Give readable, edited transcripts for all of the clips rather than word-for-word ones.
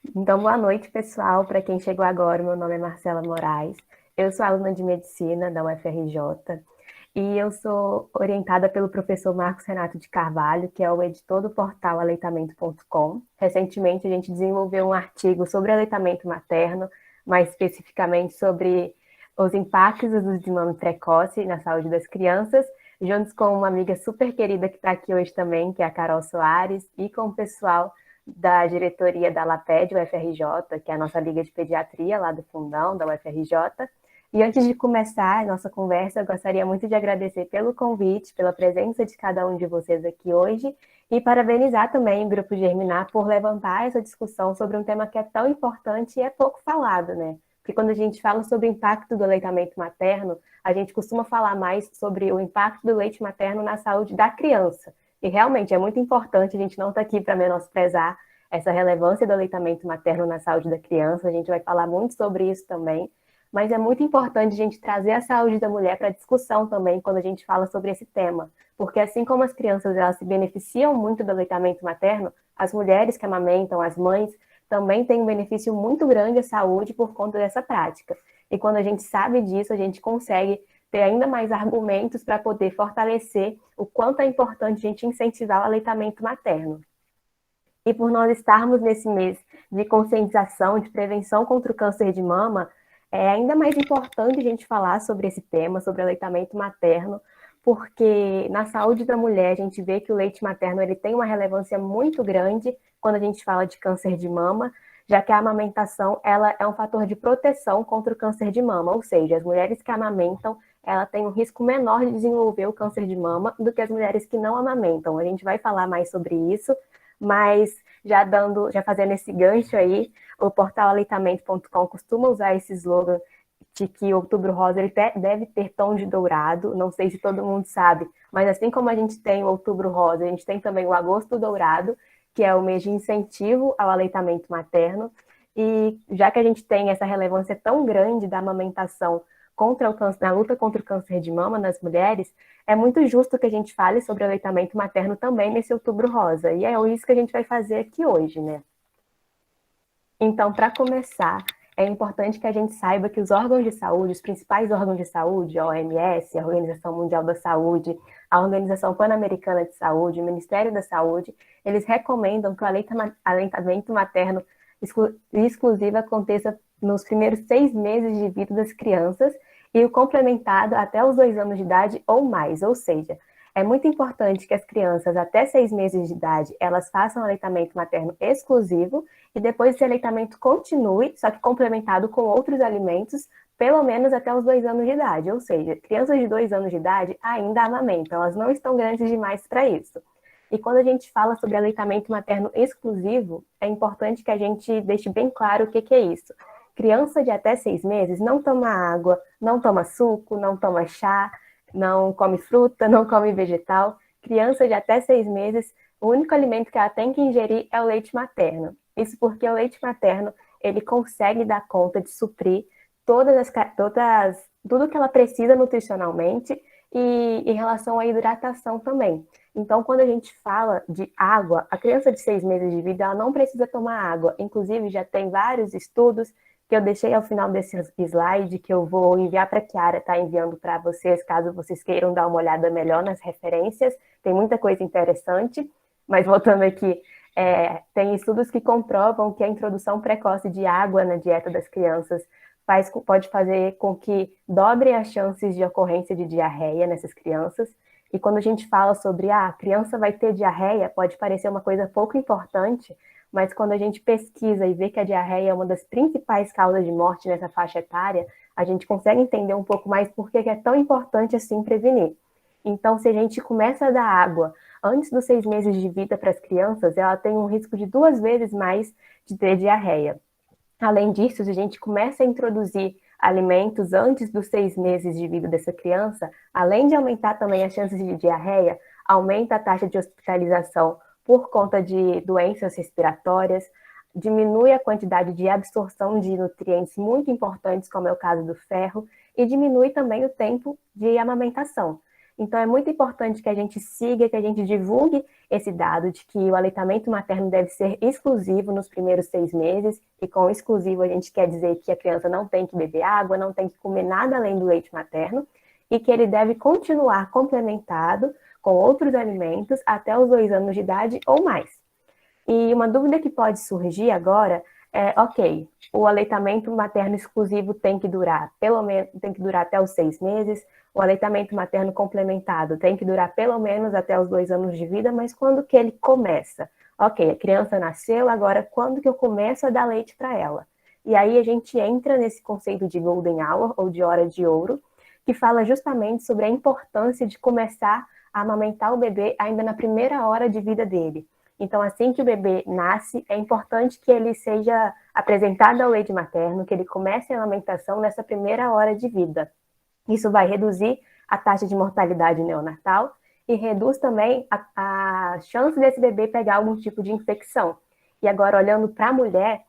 Então, boa noite, pessoal. Para quem chegou agora, meu nome é Marcela Moraes. Eu sou aluna de Medicina da UFRJ e eu sou orientada pelo professor Marcos Renato de Carvalho, que é o editor do portal aleitamento.com. Recentemente, a gente desenvolveu um artigo sobre aleitamento materno, mais especificamente sobre os impactos do desmame precoce na saúde das crianças, juntos com uma amiga super querida que está aqui hoje também, que é a Carol Soares, e com o pessoal da diretoria da LAPED, UFRJ, que é a nossa liga de pediatria lá do fundão da UFRJ. E antes de começar a nossa conversa, eu gostaria muito de agradecer pelo convite, pela presença de cada um de vocês aqui hoje e parabenizar também o Grupo Germinar por levantar essa discussão sobre um tema que é tão importante e é pouco falado, né? Porque quando a gente fala sobre o impacto do aleitamento materno, a gente costuma falar mais sobre o impacto do leite materno na saúde da criança. E realmente é muito importante, a gente não está aqui para menosprezar essa relevância do aleitamento materno na saúde da criança, a gente vai falar muito sobre isso também, mas é muito importante a gente trazer a saúde da mulher para discussão também quando a gente fala sobre esse tema, porque assim como as crianças elas se beneficiam muito do aleitamento materno, as mulheres que amamentam, as mães, também têm um benefício muito grande à saúde por conta dessa prática. E quando a gente sabe disso, a gente consegue ter ainda mais argumentos para poder fortalecer o quanto é importante a gente incentivar o aleitamento materno. E por nós estarmos nesse mês de conscientização, de prevenção contra o câncer de mama, é ainda mais importante a gente falar sobre esse tema, sobre aleitamento materno, porque na saúde da mulher a gente vê que o leite materno ele tem uma relevância muito grande quando a gente fala de câncer de mama, já que a amamentação ela é um fator de proteção contra o câncer de mama, ou seja, as mulheres que amamentam ela tem um risco menor de desenvolver o câncer de mama do que as mulheres que não amamentam. A gente vai falar mais sobre isso, mas já fazendo esse gancho aí, o portal aleitamento.com costuma usar esse slogan de que o Outubro Rosa ele deve ter tom de dourado, não sei se todo mundo sabe, mas assim como a gente tem o Outubro Rosa, a gente tem também o Agosto Dourado, que é o mês de incentivo ao aleitamento materno, e já que a gente tem essa relevância tão grande da amamentação contra o câncer, na luta contra o câncer de mama nas mulheres, é muito justo que a gente fale sobre aleitamento materno também nesse Outubro Rosa. E é isso que a gente vai fazer aqui hoje, né? Então, para começar, é importante que a gente saiba que os órgãos de saúde, os principais órgãos de saúde, a OMS, a Organização Mundial da Saúde, a Organização Pan-Americana de Saúde, o Ministério da Saúde, eles recomendam que o aleitamento materno exclusivo aconteça nos primeiros 6 meses de vida das crianças e o complementado até os 2 anos de idade ou mais, ou seja, é muito importante que as crianças até 6 meses de idade elas façam aleitamento materno exclusivo e depois esse aleitamento continue, só que complementado com outros alimentos, pelo menos até os 2 anos de idade. Ou seja, crianças de 2 anos de idade ainda amamentam, elas não estão grandes demais para isso. E quando a gente fala sobre aleitamento materno exclusivo, é importante que a gente deixe bem claro o que é isso. Criança de até 6 meses não toma água, não toma suco, não toma chá, não come fruta, não come vegetal. Criança de até 6 meses, o único alimento que ela tem que ingerir é o leite materno. Isso porque o leite materno ele consegue dar conta de suprir tudo que ela precisa nutricionalmente e em relação à hidratação também. Então, quando a gente fala de água, a criança de 6 meses de vida ela não precisa tomar água. Inclusive, já tem vários estudos que eu deixei ao final desse slide, que eu vou enviar para a Chiara, tá enviando para vocês, caso vocês queiram dar uma olhada melhor nas referências. Tem muita coisa interessante, mas voltando aqui, tem estudos que comprovam que a introdução precoce de água na dieta das crianças pode fazer com que dobre as chances de ocorrência de diarreia nessas crianças. E quando a gente fala sobre a criança vai ter diarreia, pode parecer uma coisa pouco importante, mas quando a gente pesquisa e vê que a diarreia é uma das principais causas de morte nessa faixa etária, a gente consegue entender um pouco mais por que é tão importante assim prevenir. Então, se a gente começa a dar água antes dos 6 meses de vida para as crianças, ela tem um risco de 2 vezes mais de ter diarreia. Além disso, se a gente começa a introduzir alimentos antes dos 6 meses de vida dessa criança, além de aumentar também as chances de diarreia, aumenta a taxa de hospitalização por conta de doenças respiratórias, diminui a quantidade de absorção de nutrientes muito importantes, como é o caso do ferro, e diminui também o tempo de amamentação. Então, é muito importante que a gente siga, que a gente divulgue esse dado de que o aleitamento materno deve ser exclusivo nos primeiros 6 meses, e com exclusivo a gente quer dizer que a criança não tem que beber água, não tem que comer nada além do leite materno, e que ele deve continuar complementado com outros alimentos até os 2 anos de idade ou mais. E uma dúvida que pode surgir agora é, ok, o aleitamento materno exclusivo tem que durar pelo menos, tem que durar até os 6 meses, o aleitamento materno complementado tem que durar pelo menos até os 2 anos de vida, mas quando que ele começa? Ok, a criança nasceu, agora quando que eu começo a dar leite para ela? E aí a gente entra nesse conceito de golden hour, ou de hora de ouro, que fala justamente sobre a importância de começar a amamentar o bebê ainda na primeira hora de vida dele. Então, assim que o bebê nasce, é importante que ele seja apresentado ao leite materno, que ele comece a amamentação nessa primeira hora de vida. Isso vai reduzir a taxa de mortalidade neonatal e reduz também a chance desse bebê pegar algum tipo de infecção. E agora, olhando para a mulher,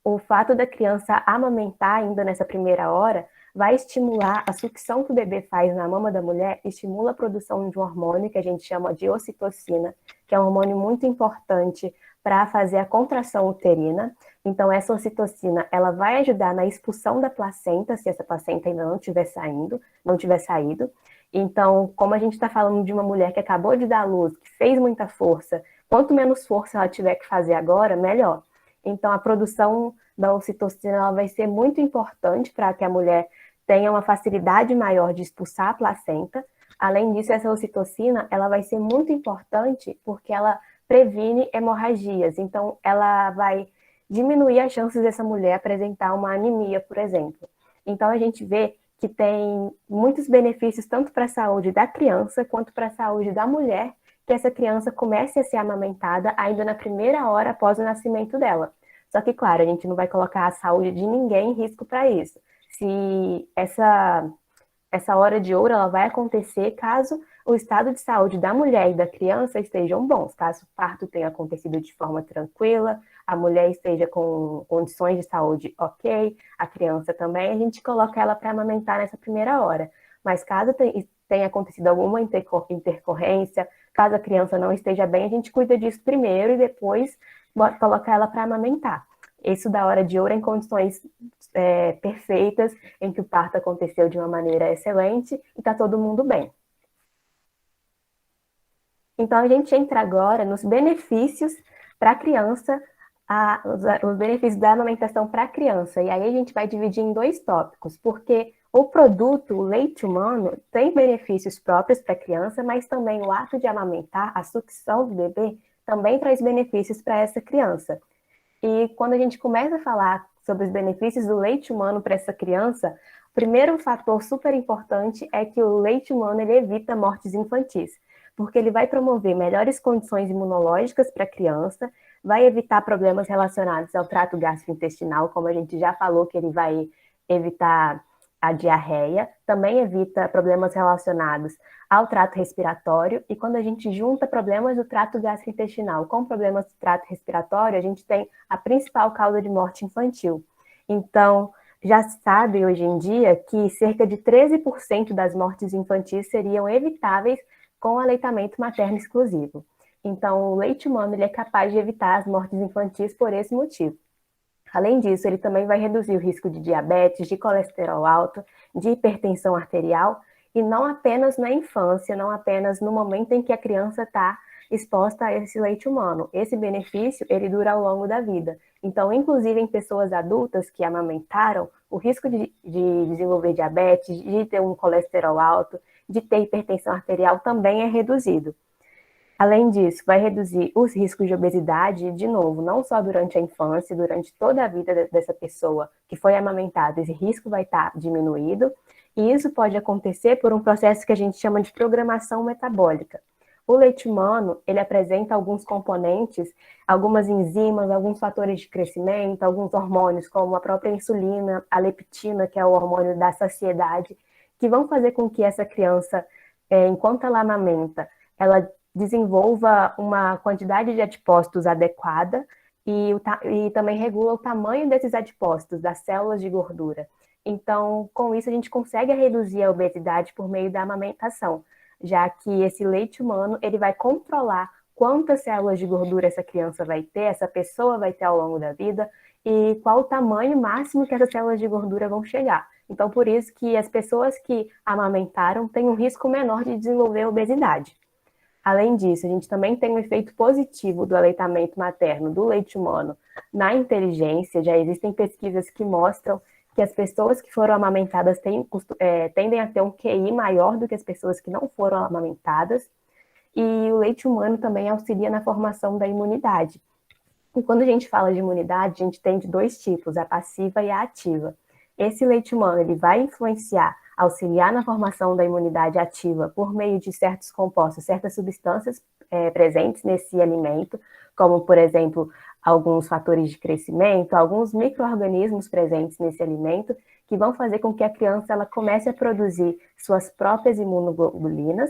o fato da criança amamentar ainda nessa primeira hora vai estimular a sucção que o bebê faz na mama da mulher, estimula a produção de um hormônio que a gente chama de ocitocina, que é um hormônio muito importante para fazer a contração uterina. Então, essa ocitocina, ela vai ajudar na expulsão da placenta, se essa placenta ainda não tiver saído. Então, como a gente está falando de uma mulher que acabou de dar luz, que fez muita força, quanto menos força ela tiver que fazer agora, melhor. Então, a produção da ocitocina ela vai ser muito importante para que a mulher tenha uma facilidade maior de expulsar a placenta. Além disso, essa ocitocina ela vai ser muito importante porque ela previne hemorragias. Então, ela vai diminuir as chances dessa mulher apresentar uma anemia, por exemplo. Então, a gente vê que tem muitos benefícios tanto para a saúde da criança quanto para a saúde da mulher que essa criança comece a ser amamentada ainda na primeira hora após o nascimento dela. Só que, claro, a gente não vai colocar a saúde de ninguém em risco para isso. Se essa hora de ouro ela vai acontecer caso o estado de saúde da mulher e da criança estejam bons, caso o parto tenha acontecido de forma tranquila, a mulher esteja com condições de saúde ok, a criança também, a gente coloca ela para amamentar nessa primeira hora. Mas caso tenha acontecido alguma intercorrência, caso a criança não esteja bem, a gente cuida disso primeiro e depois coloca ela para amamentar. Isso da hora de ouro em condições perfeitas, em que o parto aconteceu de uma maneira excelente e está todo mundo bem. Então, a gente entra agora nos benefícios para a criança, os benefícios da amamentação para a criança. E aí a gente vai dividir em 2 tópicos, porque o produto, o leite humano, tem benefícios próprios para a criança, mas também o ato de amamentar, a sucção do bebê, também traz benefícios para essa criança. E quando a gente começa a falar sobre os benefícios do leite humano para essa criança, o primeiro fator super importante é que o leite humano ele evita mortes infantis, porque ele vai promover melhores condições imunológicas para a criança, vai evitar problemas relacionados ao trato gastrointestinal, como a gente já falou, que ele vai evitar a diarreia, também evita problemas relacionados ao trato respiratório, e quando a gente junta problemas do trato gastrointestinal com problemas do trato respiratório, a gente tem a principal causa de morte infantil. Então, já se sabe hoje em dia que cerca de 13% das mortes infantis seriam evitáveis com o aleitamento materno exclusivo. Então, o leite humano ele é capaz de evitar as mortes infantis por esse motivo. Além disso, ele também vai reduzir o risco de diabetes, de colesterol alto, de hipertensão arterial, e não apenas na infância, não apenas no momento em que a criança está exposta a esse leite humano. Esse benefício, ele dura ao longo da vida. Então, inclusive em pessoas adultas que amamentaram, o risco de desenvolver diabetes, de ter um colesterol alto, de ter hipertensão arterial também é reduzido. Além disso, vai reduzir os riscos de obesidade, de novo, não só durante a infância, durante toda a vida dessa pessoa que foi amamentada, esse risco vai estar diminuído, e isso pode acontecer por um processo que a gente chama de programação metabólica. O leite humano, ele apresenta alguns componentes, algumas enzimas, alguns fatores de crescimento, alguns hormônios, como a própria insulina, a leptina, que é o hormônio da saciedade, que vão fazer com que essa criança, enquanto ela amamenta, ela desenvolva uma quantidade de adipócitos adequada e também regula o tamanho desses adipócitos, das células de gordura. Então, com isso, a gente consegue reduzir a obesidade por meio da amamentação. já que esse leite humano ele vai controlar quantas células de gordura essa criança vai ter, essa pessoa vai ter ao longo da vida, e qual o tamanho máximo que essas células de gordura vão chegar. Então, por isso que as pessoas que amamentaram têm um risco menor de desenvolver obesidade. Além disso, a gente também tem um efeito positivo do aleitamento materno do leite humano na inteligência. Já existem pesquisas que mostram que as pessoas que foram amamentadas tendem a ter um QI maior do que as pessoas que não foram amamentadas. E o leite humano também auxilia na formação da imunidade. E quando a gente fala de imunidade, a gente tem de dois tipos, a passiva e a ativa. Esse leite humano ele vai influenciar, auxiliar na formação da imunidade ativa por meio de certos compostos, certas substâncias presentes nesse alimento, como, por exemplo, alguns fatores de crescimento, alguns micro-organismos presentes nesse alimento, que vão fazer com que a criança ela comece a produzir suas próprias imunoglobulinas,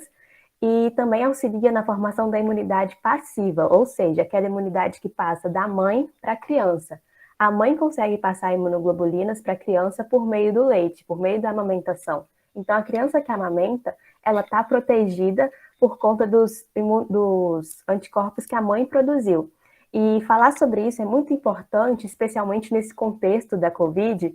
e também auxilia na formação da imunidade passiva, ou seja, aquela imunidade que passa da mãe para a criança. A mãe consegue passar imunoglobulinas para a criança por meio do leite, por meio da amamentação. Então, a criança que amamenta, ela está protegida por conta dos anticorpos que a mãe produziu. E falar sobre isso é muito importante, especialmente nesse contexto da Covid,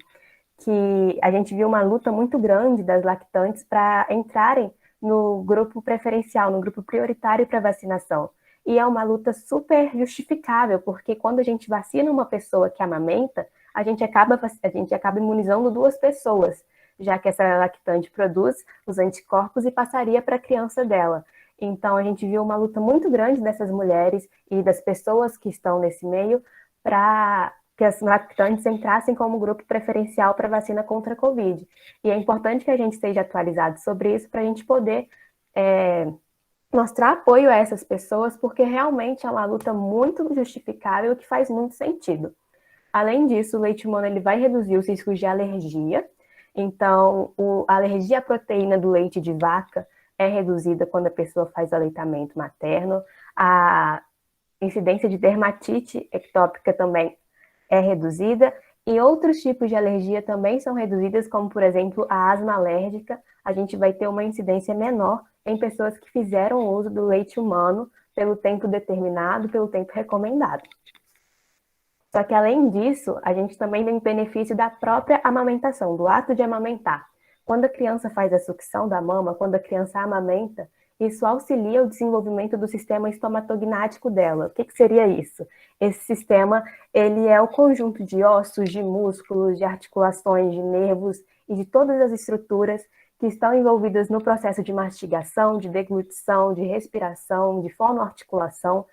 que a gente viu uma luta muito grande das lactantes para entrarem no grupo preferencial, no grupo prioritário para vacinação. E é uma luta super justificável, porque quando a gente vacina uma pessoa que amamenta, a gente acaba imunizando duas pessoas, já que essa lactante produz os anticorpos e passaria para a criança dela. Então, a gente viu uma luta muito grande dessas mulheres e das pessoas que estão nesse meio para que as lactantes entrassem como grupo preferencial para vacina contra a Covid. E é importante que a gente esteja atualizado sobre isso para a gente poder mostrar apoio a essas pessoas, porque realmente é uma luta muito justificável que faz muito sentido. Além disso, o leite humano ele vai reduzir os riscos de alergia. Então, a alergia à proteína do leite de vaca é reduzida quando a pessoa faz aleitamento materno. A incidência de dermatite ectópica também é reduzida, e outros tipos de alergia também são reduzidas, como, por exemplo, a asma alérgica. A gente vai ter uma incidência menor em pessoas que fizeram uso do leite humano pelo tempo determinado, pelo tempo recomendado. Só que, além disso, a gente também tem o benefício da própria amamentação, do ato de amamentar. Quando a criança faz a sucção da mama, quando a criança amamenta, isso auxilia o desenvolvimento do sistema estomatognático dela. O que seria isso? Esse sistema, ele é o conjunto de ossos, de músculos, de articulações, de nervos e de todas as estruturas que estão envolvidas no processo de mastigação, de deglutição, de respiração, de fonoarticulação.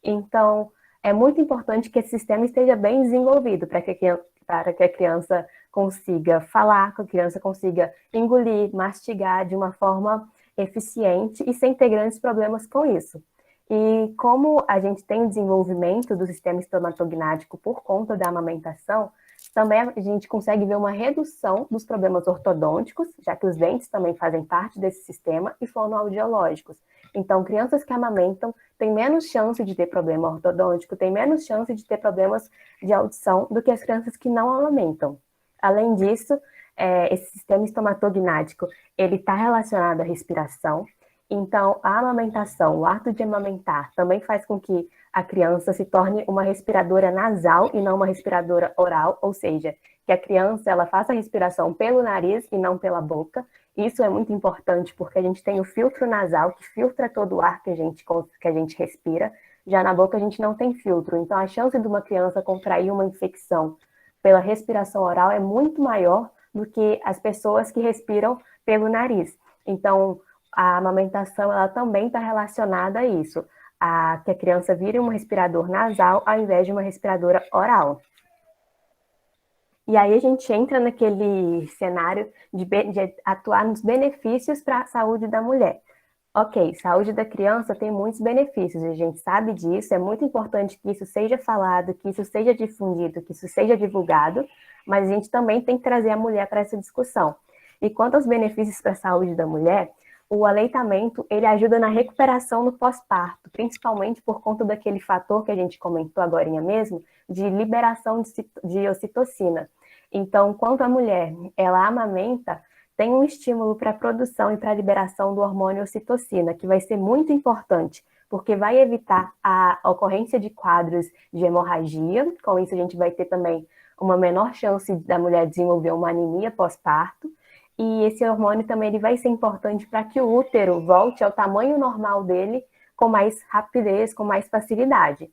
Então, é muito importante que esse sistema esteja bem desenvolvido para que a criança consiga falar, que a criança consiga engolir, mastigar de uma forma eficiente e sem ter grandes problemas com isso. E como a gente tem desenvolvimento do sistema estomatognático por conta da amamentação, também a gente consegue ver uma redução dos problemas ortodônticos, já que os dentes também fazem parte desse sistema, e fonoaudiológicos. Então, crianças que amamentam têm menos chance de ter problema ortodôntico, têm menos chance de ter problemas de audição do que as crianças que não amamentam. Além disso, esse sistema estomatognático, ele está relacionado à respiração. Então, a amamentação, o ato de amamentar, também faz com que a criança se torne uma respiradora nasal e não uma respiradora oral, ou seja, que a criança ela faça a respiração pelo nariz e não pela boca. Isso é muito importante porque a gente tem o filtro nasal que filtra todo o ar que a gente respira. Já na boca a gente não tem filtro, então a chance de uma criança contrair uma infecção pela respiração oral é muito maior do que as pessoas que respiram pelo nariz. Então, a amamentação ela também está relacionada a isso, a que a criança vire um respirador nasal ao invés de uma respiradora oral. E aí a gente entra naquele cenário de atuar nos benefícios para a saúde da mulher. Ok, saúde da criança tem muitos benefícios, a gente sabe disso, é muito importante que isso seja falado, que isso seja difundido, que isso seja divulgado, mas a gente também tem que trazer a mulher para essa discussão. E quanto aos benefícios para a saúde da mulher, o aleitamento, ele ajuda na recuperação no pós-parto, principalmente por conta daquele fator que a gente comentou agorinha mesmo, de liberação de ocitocina. Então, quando a mulher, ela amamenta, tem um estímulo para a produção e para a liberação do hormônio ocitocina, que vai ser muito importante, porque vai evitar a ocorrência de quadros de hemorragia. Com isso, a gente vai ter também uma menor chance da mulher desenvolver uma anemia pós-parto. E esse hormônio também ele vai ser importante para que o útero volte ao tamanho normal dele com mais rapidez, com mais facilidade.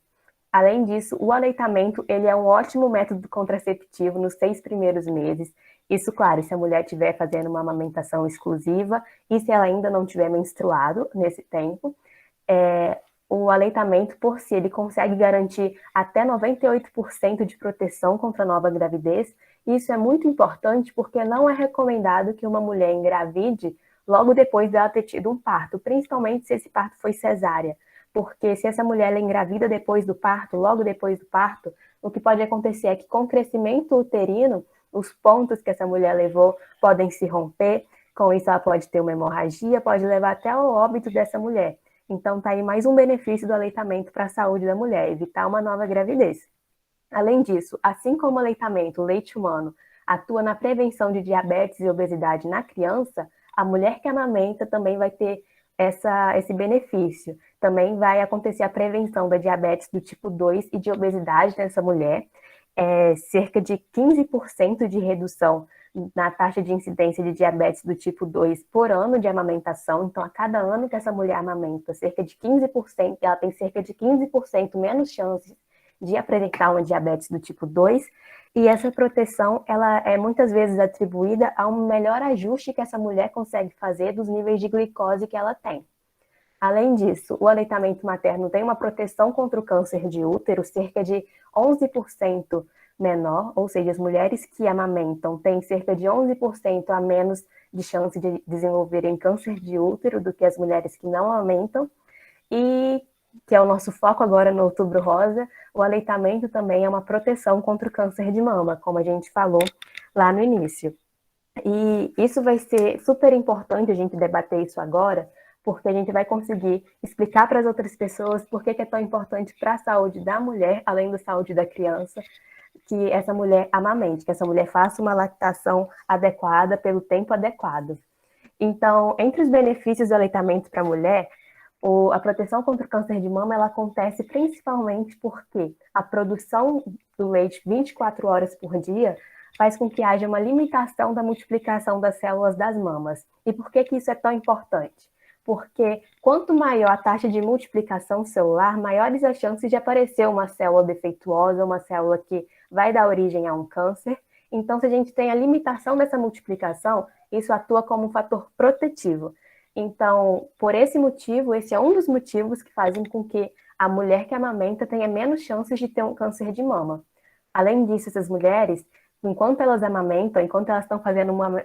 Além disso, o aleitamento ele é um ótimo método contraceptivo nos 6 primeiros meses. Isso, claro, se a mulher estiver fazendo uma amamentação exclusiva e se ela ainda não tiver menstruado nesse tempo. O aleitamento por si, ele consegue garantir até 98% de proteção contra a nova gravidez. E isso é muito importante porque não é recomendado que uma mulher engravide logo depois dela ter tido um parto, principalmente se esse parto foi cesárea. Porque se essa mulher ela engravida depois do parto, logo depois do parto, o que pode acontecer é que com o crescimento uterino, os pontos que essa mulher levou podem se romper, com isso ela pode ter uma hemorragia, pode levar até ao óbito dessa mulher. Então, tá aí mais um benefício do aleitamento para a saúde da mulher, evitar uma nova gravidez. Além disso, assim como o aleitamento, o leite humano, atua na prevenção de diabetes e obesidade na criança, a mulher que amamenta também vai ter esse benefício. Também vai acontecer a prevenção da diabetes do tipo 2 e de obesidade nessa mulher, cerca de 15% de redução na taxa de incidência de diabetes do tipo 2 por ano de amamentação. Então, a cada ano que essa mulher amamenta, cerca de 15%, ela tem cerca de 15% menos chances de apresentar uma diabetes do tipo 2. E essa proteção, ela é muitas vezes atribuída a um melhor ajuste que essa mulher consegue fazer dos níveis de glicose que ela tem. Além disso, o aleitamento materno tem uma proteção contra o câncer de útero, cerca de 11% menor, ou seja, as mulheres que amamentam têm cerca de 11% a menos de chance de desenvolverem câncer de útero do que as mulheres que não amamentam. E, que é o nosso foco agora no Outubro Rosa, o aleitamento também é uma proteção contra o câncer de mama, como a gente falou lá no início. E isso vai ser super importante a gente debater isso agora, porque a gente vai conseguir explicar para as outras pessoas por que é tão importante para a saúde da mulher, além da saúde da criança, que essa mulher amamente, que essa mulher faça uma lactação adequada pelo tempo adequado. Então, entre os benefícios do aleitamento para a mulher, a proteção contra o câncer de mama ela acontece principalmente porque a produção do leite 24 horas por dia faz com que haja uma limitação da multiplicação das células das mamas. E por que isso é tão importante? Porque quanto maior a taxa de multiplicação celular, maiores as chances de aparecer uma célula defeituosa, uma célula que vai dar origem a um câncer. Então, se a gente tem a limitação dessa multiplicação, isso atua como um fator protetivo. Então, por esse motivo, esse é um dos motivos que fazem com que a mulher que amamenta tenha menos chances de ter um câncer de mama. Além disso, essas mulheres, enquanto elas amamentam, enquanto elas estão fazendo uma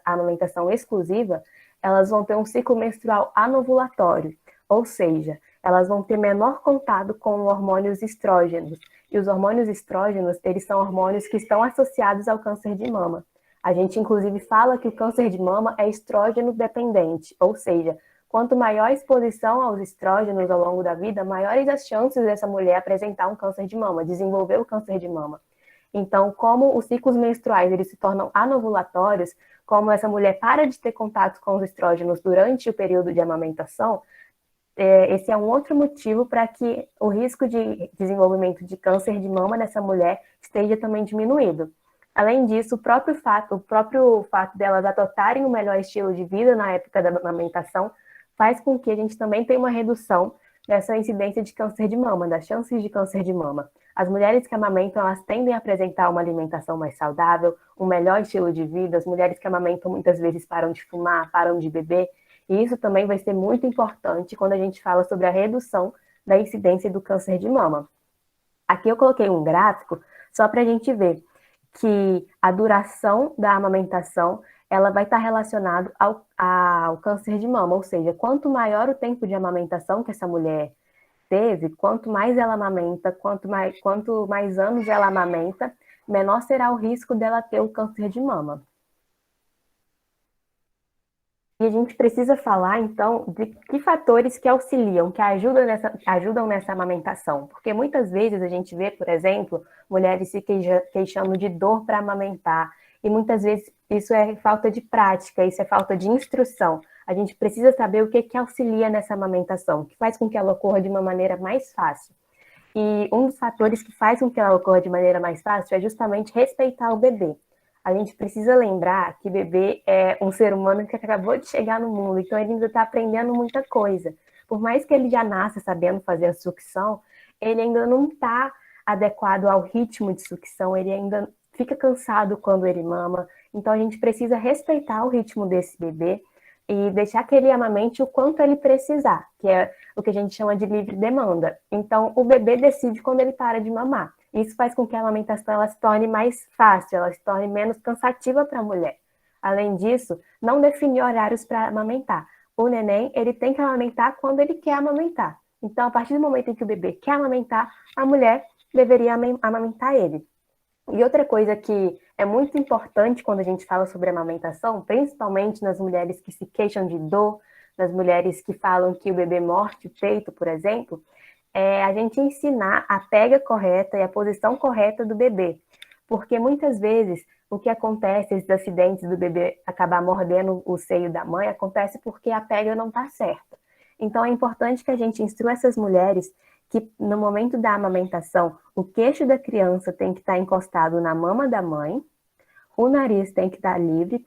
amamentação exclusiva, elas vão ter um ciclo menstrual anovulatório, ou seja, elas vão ter menor contato com hormônios estrógenos. E os hormônios estrógenos, eles são hormônios que estão associados ao câncer de mama. A gente, inclusive, fala que o câncer de mama é estrógeno dependente, ou seja, quanto maior a exposição aos estrógenos ao longo da vida, maiores as chances dessa mulher apresentar um câncer de mama, desenvolver o câncer de mama. Então, como os ciclos menstruais eles se tornam anovulatórios, como essa mulher para de ter contato com os estrógenos durante o período de amamentação, esse é um outro motivo para que o risco de desenvolvimento de câncer de mama nessa mulher esteja também diminuído. Além disso, o próprio fato delas adotarem um melhor estilo de vida na época da amamentação faz com que a gente também tenha uma redução dessa incidência de câncer de mama, das chances de câncer de mama. As mulheres que amamentam, elas tendem a apresentar uma alimentação mais saudável, um melhor estilo de vida. As mulheres que amamentam muitas vezes param de fumar, param de beber. E isso também vai ser muito importante quando a gente fala sobre a redução da incidência do câncer de mama. Aqui eu coloquei um gráfico só para a gente ver que a duração da amamentação ela vai estar relacionada ao câncer de mama, ou seja, quanto maior o tempo de amamentação que essa mulher teve, quanto mais ela amamenta, quanto mais anos ela amamenta, menor será o risco dela ter o câncer de mama. E a gente precisa falar, então, de que fatores que auxiliam, que ajudam nessa amamentação. Porque muitas vezes a gente vê, por exemplo, mulheres se queixando de dor para amamentar. E muitas vezes isso é falta de prática, isso é falta de instrução. A gente precisa saber o que que auxilia nessa amamentação, que faz com que ela ocorra de uma maneira mais fácil. E um dos fatores que faz com que ela ocorra de maneira mais fácil é justamente respeitar o bebê. A gente precisa lembrar que o bebê é um ser humano que acabou de chegar no mundo, então ele ainda está aprendendo muita coisa. Por mais que ele já nasça sabendo fazer a sucção, ele ainda não está adequado ao ritmo de sucção, ele ainda fica cansado quando ele mama. Então a gente precisa respeitar o ritmo desse bebê e deixar que ele amamente o quanto ele precisar, que é o que a gente chama de livre demanda. Então, o bebê decide quando ele para de mamar. Isso faz com que a amamentação ela se torne mais fácil, ela se torne menos cansativa para a mulher. Além disso, não definir horários para amamentar. O neném, ele tem que amamentar quando ele quer amamentar. Então, a partir do momento em que o bebê quer amamentar, a mulher deveria amamentar ele. E outra coisa que é muito importante quando a gente fala sobre amamentação, principalmente nas mulheres que se queixam de dor, nas mulheres que falam que o bebê morde o peito, por exemplo, é a gente ensinar a pega correta e a posição correta do bebê. Porque muitas vezes o que acontece, esses acidentes do bebê acabar mordendo o seio da mãe, acontece porque a pega não está certa. Então é importante que a gente instrua essas mulheres que no momento da amamentação, o queixo da criança tem que estar encostado na mama da mãe, o nariz tem que estar livre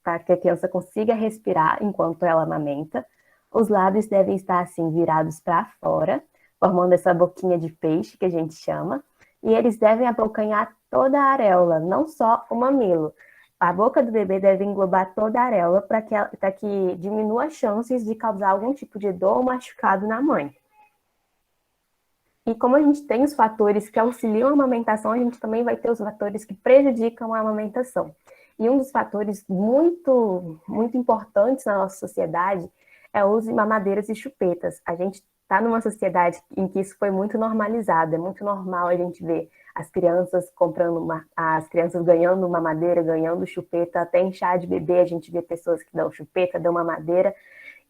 para que a criança consiga respirar enquanto ela amamenta, os lábios devem estar assim virados para fora, formando essa boquinha de peixe que a gente chama, e eles devem abocanhar toda a areola, não só o mamilo. A boca do bebê deve englobar toda a areola para que diminua as chances de causar algum tipo de dor ou machucado na mãe. E como a gente tem os fatores que auxiliam a amamentação, a gente também vai ter os fatores que prejudicam a amamentação. E um dos fatores muito importantes na nossa sociedade é o uso de mamadeiras e chupetas. A gente está numa sociedade em que isso foi muito normalizado. É muito normal a gente ver as crianças as crianças ganhando mamadeira, ganhando chupeta, até em chá de bebê a gente vê pessoas que dão chupeta, dão mamadeira,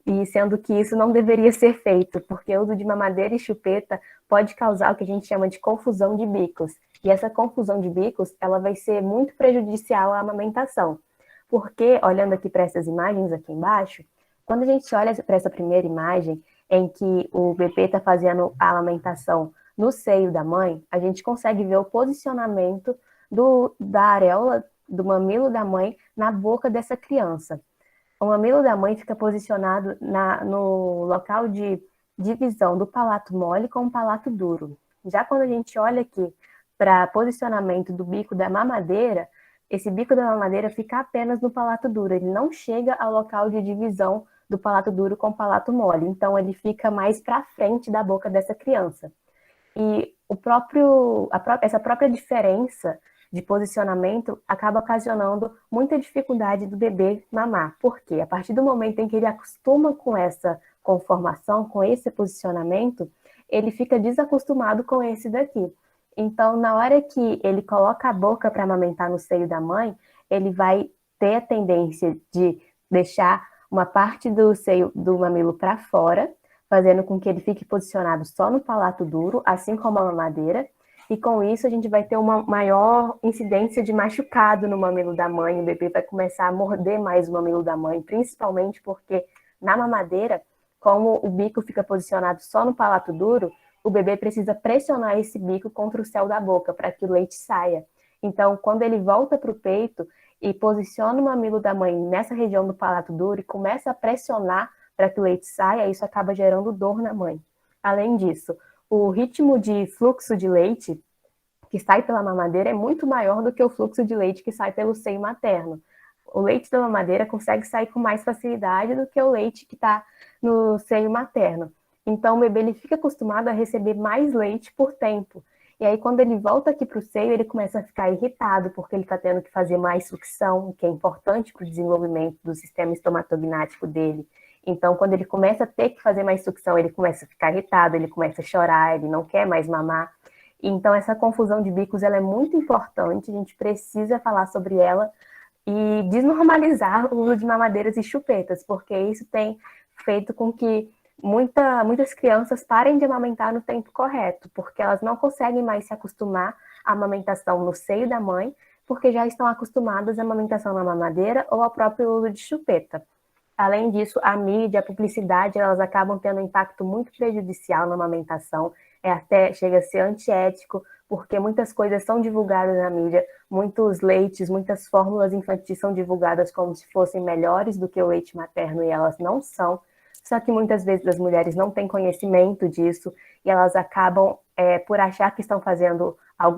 e sendo que isso não deveria ser feito, porque o uso de mamadeira e chupeta pode causar o que a gente chama de confusão de bicos. E essa confusão de bicos, ela vai ser muito prejudicial à amamentação. Porque, olhando aqui para essas imagens aqui embaixo, quando a gente olha para essa primeira imagem, em que o bebê está fazendo a amamentação no seio da mãe, a gente consegue ver o posicionamento da areola, do mamilo da mãe, na boca dessa criança. O mamilo da mãe fica posicionado no local de divisão do palato mole com o palato duro. Já quando a gente olha aqui para posicionamento do bico da mamadeira, esse bico da mamadeira fica apenas no palato duro, ele não chega ao local de divisão do palato duro com o palato mole, então ele fica mais para frente da boca dessa criança. E essa própria diferença de posicionamento acaba ocasionando muita dificuldade do bebê mamar. Por quê? A partir do momento em que ele acostuma com essa conformação, com esse posicionamento, ele fica desacostumado com esse daqui. Então, na hora que ele coloca a boca para amamentar no seio da mãe, ele vai ter a tendência de deixar uma parte do seio do mamilo para fora, fazendo com que ele fique posicionado só no palato duro, assim como a mamadeira, e com isso a gente vai ter uma maior incidência de machucado no mamilo da mãe, o bebê vai começar a morder mais o mamilo da mãe, principalmente porque na mamadeira, como o bico fica posicionado só no palato duro, o bebê precisa pressionar esse bico contra o céu da boca para que o leite saia. Então, quando ele volta para o peito e posiciona o mamilo da mãe nessa região do palato duro e começa a pressionar para que o leite saia, isso acaba gerando dor na mãe. Além disso, o ritmo de fluxo de leite que sai pela mamadeira é muito maior do que o fluxo de leite que sai pelo seio materno. O leite da mamadeira consegue sair com mais facilidade do que o leite que está no seio materno. Então, o bebê ele fica acostumado a receber mais leite por tempo. E aí, quando ele volta aqui para o seio, ele começa a ficar irritado, porque ele está tendo que fazer mais sucção, o que é importante para o desenvolvimento do sistema estomatognático dele. Então, quando ele começa a ter que fazer mais sucção, ele começa a ficar irritado, ele começa a chorar, ele não quer mais mamar. Então, essa confusão de bicos ela é muito importante, a gente precisa falar sobre ela e desnormalizar o uso de mamadeiras e chupetas, porque isso tem feito com que muitas crianças parem de amamentar no tempo correto, porque elas não conseguem mais se acostumar à amamentação no seio da mãe, porque já estão acostumadas à amamentação na mamadeira ou ao próprio uso de chupeta. Além disso, a mídia, a publicidade, elas acabam tendo um impacto muito prejudicial na amamentação, até chega a ser antiético, porque muitas coisas são divulgadas na mídia, muitos leites, muitas fórmulas infantis são divulgadas como se fossem melhores do que o leite materno e elas não são. Só que muitas vezes as mulheres não têm conhecimento disso e elas acabam, por achar que estão fazendo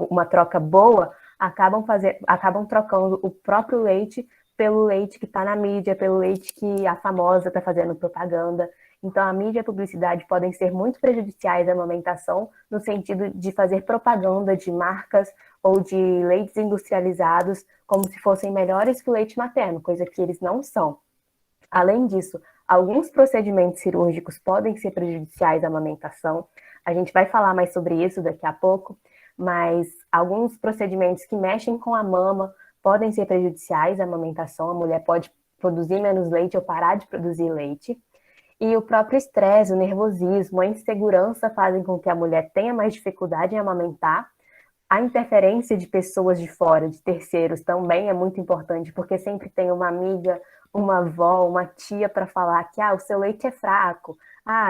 uma troca boa, acabam trocando o próprio leite pelo leite que está na mídia, pelo leite que a famosa está fazendo propaganda. Então, a mídia e a publicidade podem ser muito prejudiciais à amamentação, no sentido de fazer propaganda de marcas ou de leites industrializados como se fossem melhores que o leite materno, coisa que eles não são. Além disso, alguns procedimentos cirúrgicos podem ser prejudiciais à amamentação. A gente vai falar mais sobre isso daqui a pouco, mas alguns procedimentos que mexem com a mama podem ser prejudiciais à amamentação. A mulher pode produzir menos leite ou parar de produzir leite. E o próprio estresse, o nervosismo, a insegurança fazem com que a mulher tenha mais dificuldade em amamentar. A interferência de pessoas de fora, de terceiros, também é muito importante, porque sempre tem uma amiga, uma avó, uma tia para falar que o seu leite é fraco,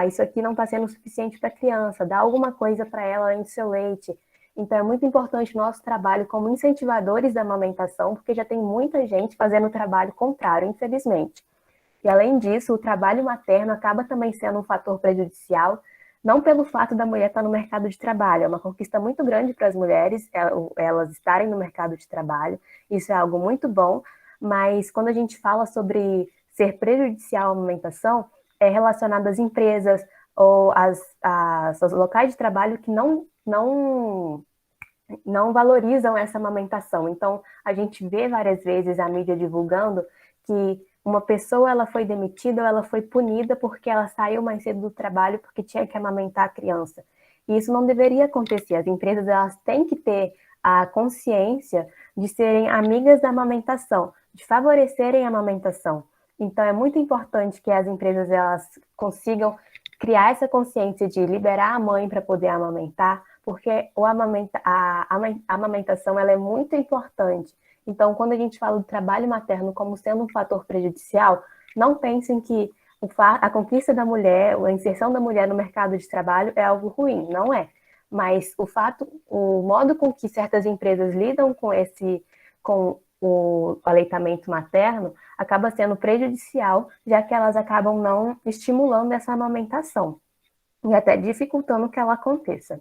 isso aqui não está sendo suficiente para a criança, dá alguma coisa para ela além do seu leite. Então é muito importante o nosso trabalho como incentivadores da amamentação, porque já tem muita gente fazendo o trabalho contrário, infelizmente. E além disso, o trabalho materno acaba também sendo um fator prejudicial, não pelo fato da mulher estar no mercado de trabalho, é uma conquista muito grande para as mulheres, elas estarem no mercado de trabalho, isso é algo muito bom, mas quando a gente fala sobre ser prejudicial à amamentação, é relacionado às empresas ou aos locais de trabalho que não valorizam essa amamentação. Então, a gente vê várias vezes a mídia divulgando que uma pessoa ela foi demitida ou ela foi punida porque ela saiu mais cedo do trabalho porque tinha que amamentar a criança. E isso não deveria acontecer. As empresas elas têm que ter a consciência de serem amigas da amamentação, de favorecerem a amamentação. Então é muito importante que as empresas elas consigam criar essa consciência de liberar a mãe para poder amamentar, porque a amamentação ela é muito importante. Então, quando a gente fala do trabalho materno como sendo um fator prejudicial, não pensem que a conquista da mulher, a inserção da mulher no mercado de trabalho é algo ruim, não é. Mas o modo com que certas empresas lidam com o aleitamento materno acaba sendo prejudicial, já que elas acabam não estimulando essa amamentação e até dificultando que ela aconteça.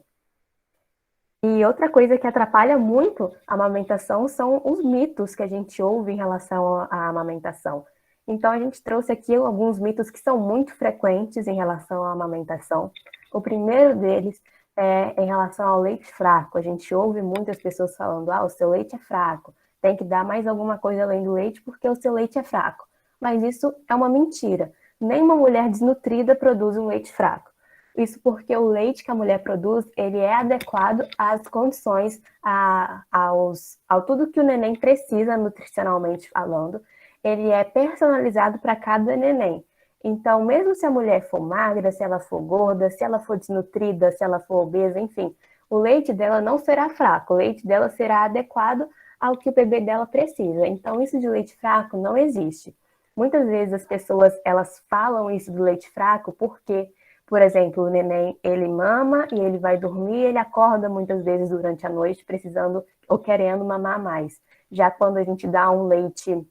E outra coisa que atrapalha muito a amamentação são os mitos que a gente ouve em relação à amamentação. Então, a gente trouxe aqui alguns mitos que são muito frequentes em relação à amamentação. O primeiro deles é em relação ao leite fraco. A gente ouve muitas pessoas falando: o seu leite é fraco, tem que dar mais alguma coisa além do leite porque o seu leite é fraco. Mas isso é uma mentira. Nenhuma mulher desnutrida produz um leite fraco. Isso porque o leite que a mulher produz, ele é adequado às condições, ao tudo que o neném precisa nutricionalmente falando. Ele é personalizado para cada neném. Então, mesmo se a mulher for magra, se ela for gorda, se ela for desnutrida, se ela for obesa, enfim, o leite dela não será fraco, o leite dela será adequado ao que o bebê dela precisa. Então, isso de leite fraco não existe. Muitas vezes as pessoas, elas falam isso do leite fraco porque, por exemplo, o neném, ele mama e ele vai dormir, ele acorda muitas vezes durante a noite precisando ou querendo mamar mais. Já quando a gente dá um leite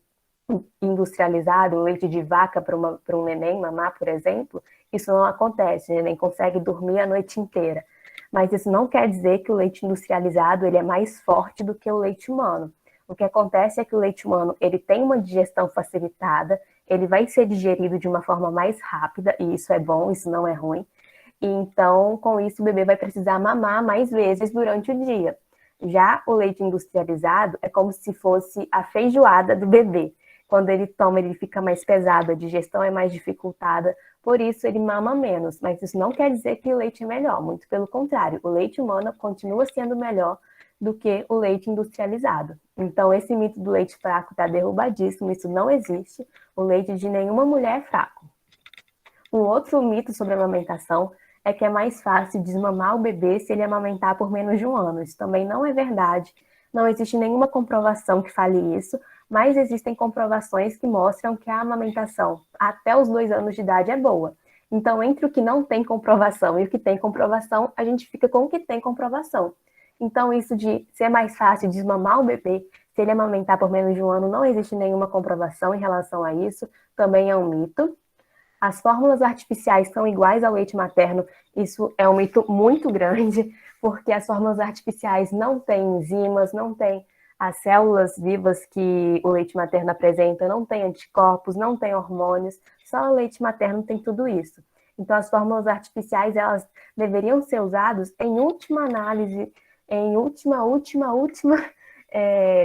industrializado, um leite de vaca para um neném mamar, por exemplo, isso não acontece, o neném consegue dormir a noite inteira. Mas isso não quer dizer que o leite industrializado ele é mais forte do que o leite humano. O que acontece é que o leite humano ele tem uma digestão facilitada, ele vai ser digerido de uma forma mais rápida, e isso é bom, isso não é ruim. E então, com isso, o bebê vai precisar mamar mais vezes durante o dia. Já o leite industrializado é como se fosse a feijoada do bebê. Quando ele toma, ele fica mais pesado, a digestão é mais dificultada, por isso ele mama menos. Mas isso não quer dizer que o leite é melhor, muito pelo contrário, o leite humano continua sendo melhor do que o leite industrializado. Então, esse mito do leite fraco está derrubadíssimo, isso não existe. O leite de nenhuma mulher é fraco. Um outro mito sobre a amamentação é que é mais fácil desmamar o bebê se ele amamentar por menos de 1 ano. Isso também não é verdade. Não existe nenhuma comprovação que fale isso, mas existem comprovações que mostram que a amamentação até os 2 anos de idade é boa. Então, entre o que não tem comprovação e o que tem comprovação, a gente fica com o que tem comprovação. Então, isso de ser mais fácil desmamar o bebê, se ele amamentar por menos de 1 ano, não existe nenhuma comprovação em relação a isso, também é um mito. As fórmulas artificiais são iguais ao leite materno, isso é um mito muito grande, porque as fórmulas artificiais não têm enzimas, não têm as células vivas que o leite materno apresenta, não tem anticorpos, não tem hormônios, só o leite materno tem tudo isso. Então, as fórmulas artificiais, elas deveriam ser usadas em última análise, em última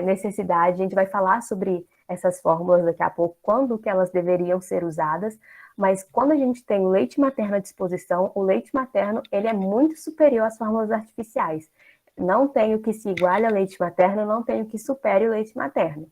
necessidade. A gente vai falar sobre essas fórmulas daqui a pouco, quando que elas deveriam ser usadas, mas quando a gente tem o leite materno à disposição, o leite materno ele é muito superior às fórmulas artificiais. Não tem o que se iguale ao leite materno, não tem o que supere o leite materno.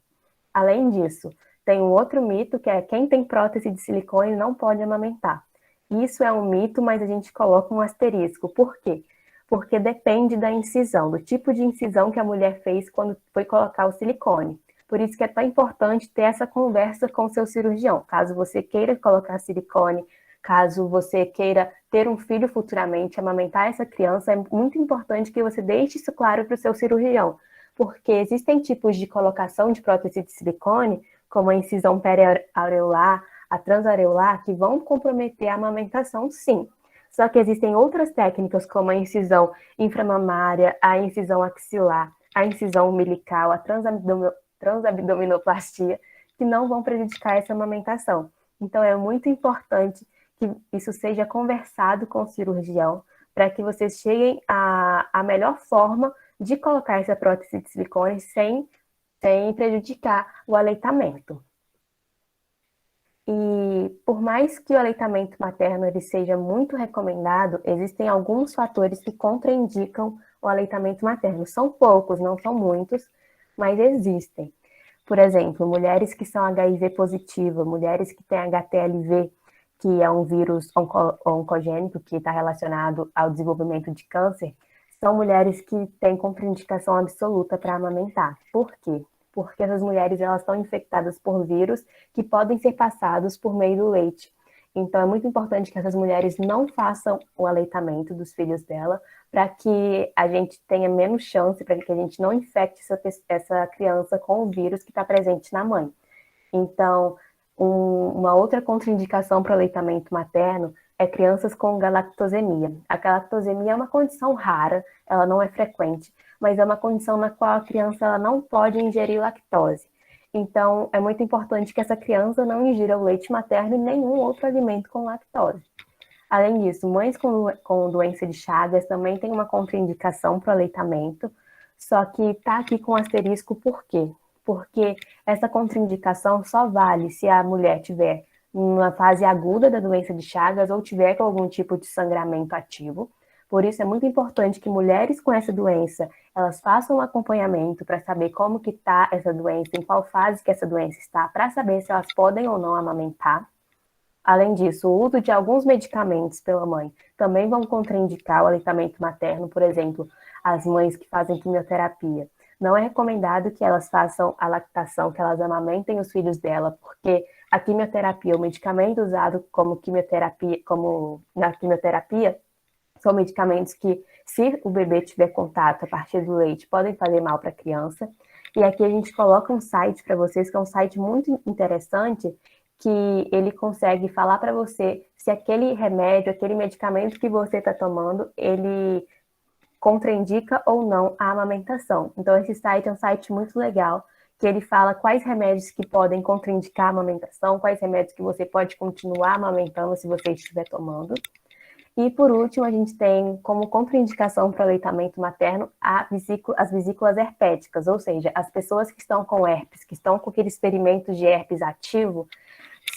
Além disso, tem um outro mito que é quem tem prótese de silicone não pode amamentar. Isso é um mito, mas a gente coloca um asterisco. Por quê? Porque depende da incisão, do tipo de incisão que a mulher fez quando foi colocar o silicone. Por isso que é tão importante ter essa conversa com o seu cirurgião. Caso você queira colocar silicone, caso você queira ter um filho futuramente, amamentar essa criança, é muito importante que você deixe isso claro para o seu cirurgião. Porque existem tipos de colocação de prótese de silicone, como a incisão periareolar, a transareolar, que vão comprometer a amamentação, sim. Só que existem outras técnicas, como a incisão inframamária, a incisão axilar, a incisão umbilical, a transabdominoplastia, que não vão prejudicar essa amamentação. Então, é muito importante que isso seja conversado com o cirurgião, para que vocês cheguem à melhor forma de colocar essa prótese de silicone sem prejudicar o aleitamento. E por mais que o aleitamento materno ele seja muito recomendado, existem alguns fatores que contraindicam o aleitamento materno. São poucos, não são muitos, mas existem. Por exemplo, mulheres que são HIV positiva, mulheres que têm HTLV, que é um vírus oncogênico que está relacionado ao desenvolvimento de câncer, são mulheres que têm contraindicação absoluta para amamentar. Por quê? Porque essas mulheres elas estão infectadas por vírus que podem ser passados por meio do leite. Então, é muito importante que essas mulheres não façam o aleitamento dos filhos dela, para que a gente tenha menos chance, para que a gente não infecte essa criança com o vírus que está presente na mãe. Então, uma outra contraindicação para o aleitamento materno é crianças com galactosemia. A galactosemia é uma condição rara, ela não é frequente, mas é uma condição na qual a criança ela não pode ingerir lactose. Então, é muito importante que essa criança não ingira o leite materno e nenhum outro alimento com lactose. Além disso, mães com doença de Chagas também têm uma contraindicação para o aleitamento, só que está aqui com asterisco por quê? Porque essa contraindicação só vale se a mulher tiver uma fase aguda da doença de Chagas ou tiver com algum tipo de sangramento ativo. Por isso é muito importante que mulheres com essa doença, elas façam um acompanhamento para saber como que está essa doença, em qual fase que essa doença está, para saber se elas podem ou não amamentar. Além disso, o uso de alguns medicamentos pela mãe também vão contraindicar o aleitamento materno, por exemplo, as mães que fazem quimioterapia. Não é recomendado que elas façam a lactação, que elas amamentem os filhos dela, porque a quimioterapia, o medicamento usado como quimioterapia, como na quimioterapia, são medicamentos que, se o bebê tiver contato a partir do leite, podem fazer mal para a criança. E aqui a gente coloca um site para vocês, que é um site muito interessante, que ele consegue falar para você se aquele remédio, aquele medicamento que você está tomando, ele contraindica ou não a amamentação. Então, esse site é um site muito legal, que ele fala quais remédios que podem contraindicar a amamentação, quais remédios que você pode continuar amamentando se você estiver tomando. E, por último, a gente tem como contraindicação para o aleitamento materno as vesículas herpéticas, ou seja, as pessoas que estão com herpes, que estão com aquele experimento de herpes ativo.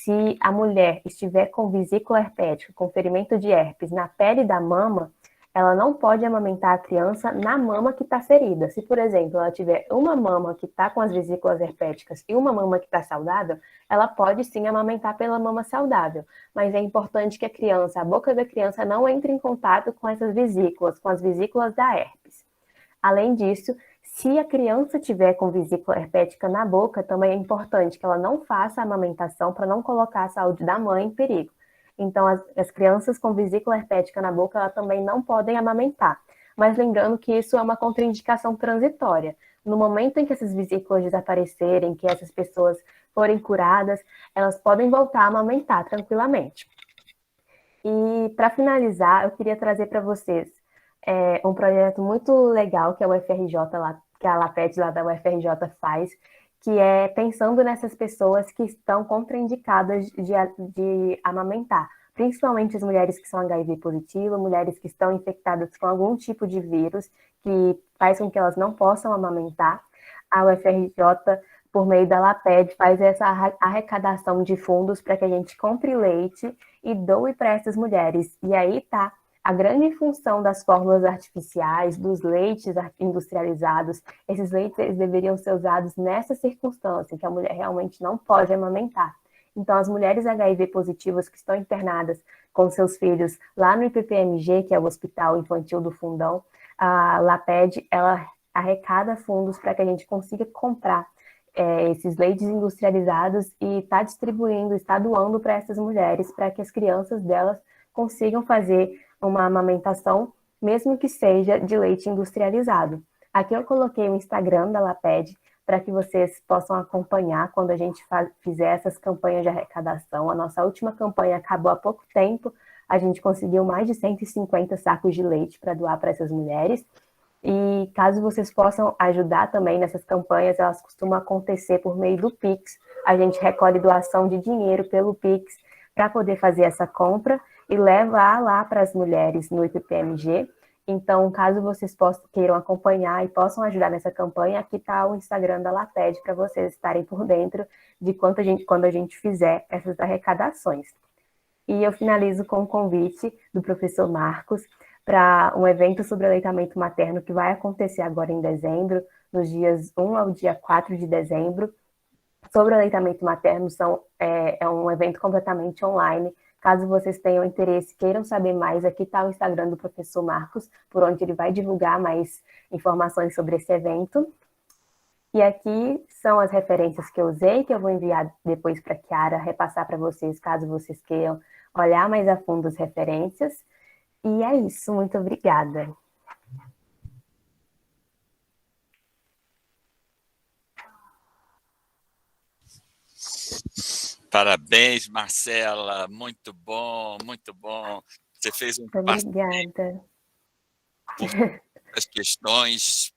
Se a mulher estiver com vesícula herpética, com ferimento de herpes na pele da mama, ela não pode amamentar a criança na mama que está ferida. Se, por exemplo, ela tiver uma mama que está com as vesículas herpéticas e uma mama que está saudável, ela pode sim amamentar pela mama saudável. Mas é importante que a boca da criança não entre em contato com essas vesículas, com as vesículas da herpes. Além disso, Se a criança tiver com vesícula herpética na boca, também é importante que ela não faça a amamentação para não colocar a saúde da mãe em perigo. Então, as crianças com vesícula herpética na boca, elas também não podem amamentar. Mas lembrando que isso é uma contraindicação transitória. No momento em que essas vesículas desaparecerem, que essas pessoas forem curadas, elas podem voltar a amamentar tranquilamente. E para finalizar, eu queria trazer para vocês um projeto muito legal que a UFRJ lá, que a LAPED lá da UFRJ faz, que é pensando nessas pessoas que estão contraindicadas de amamentar, principalmente as mulheres que são HIV positivas, mulheres que estão infectadas com algum tipo de vírus que faz com que elas não possam amamentar. A UFRJ, por meio da LAPED, faz essa arrecadação de fundos para que a gente compre leite e doe para essas mulheres. E aí está a grande função das fórmulas artificiais, dos leites industrializados. Esses leites eles deveriam ser usados nessa circunstância, que a mulher realmente não pode amamentar. Então, as mulheres HIV positivas que estão internadas com seus filhos lá no IPPMG, que é o Hospital Infantil do Fundão, a LAPED, ela arrecada fundos para que a gente consiga comprar esses leites industrializados e está distribuindo, está doando para essas mulheres, para que as crianças delas consigam fazer uma amamentação, mesmo que seja de leite industrializado. Aqui eu coloquei o Instagram da LAPED para que vocês possam acompanhar quando a gente fizer essas campanhas de arrecadação. A nossa última campanha acabou há pouco tempo, a gente conseguiu mais de 150 sacos de leite para doar para essas mulheres. E caso vocês possam ajudar também nessas campanhas, elas costumam acontecer por meio do Pix. A gente recolhe doação de dinheiro pelo Pix para poder fazer essa compra e levar lá para as mulheres no IPPMG. Então, caso vocês queiram acompanhar e possam ajudar nessa campanha, aqui está o Instagram da LAPED para vocês estarem por dentro de quando a gente fizer essas arrecadações. E eu finalizo com um convite do professor Marcos para um evento sobre aleitamento materno que vai acontecer agora em dezembro, nos dias 1 ao dia 4 de dezembro. Sobre aleitamento materno, é um evento completamente online. Caso vocês tenham interesse, queiram saber mais, aqui está o Instagram do professor Marcos, por onde ele vai divulgar mais informações sobre esse evento. E aqui são as referências que eu usei, que eu vou enviar depois para a Chiara, repassar para vocês, caso vocês queiram olhar mais a fundo as referências. E é isso, muito obrigada. Parabéns, Marcela, muito bom, muito bom. Você fez um Obrigada. por as questões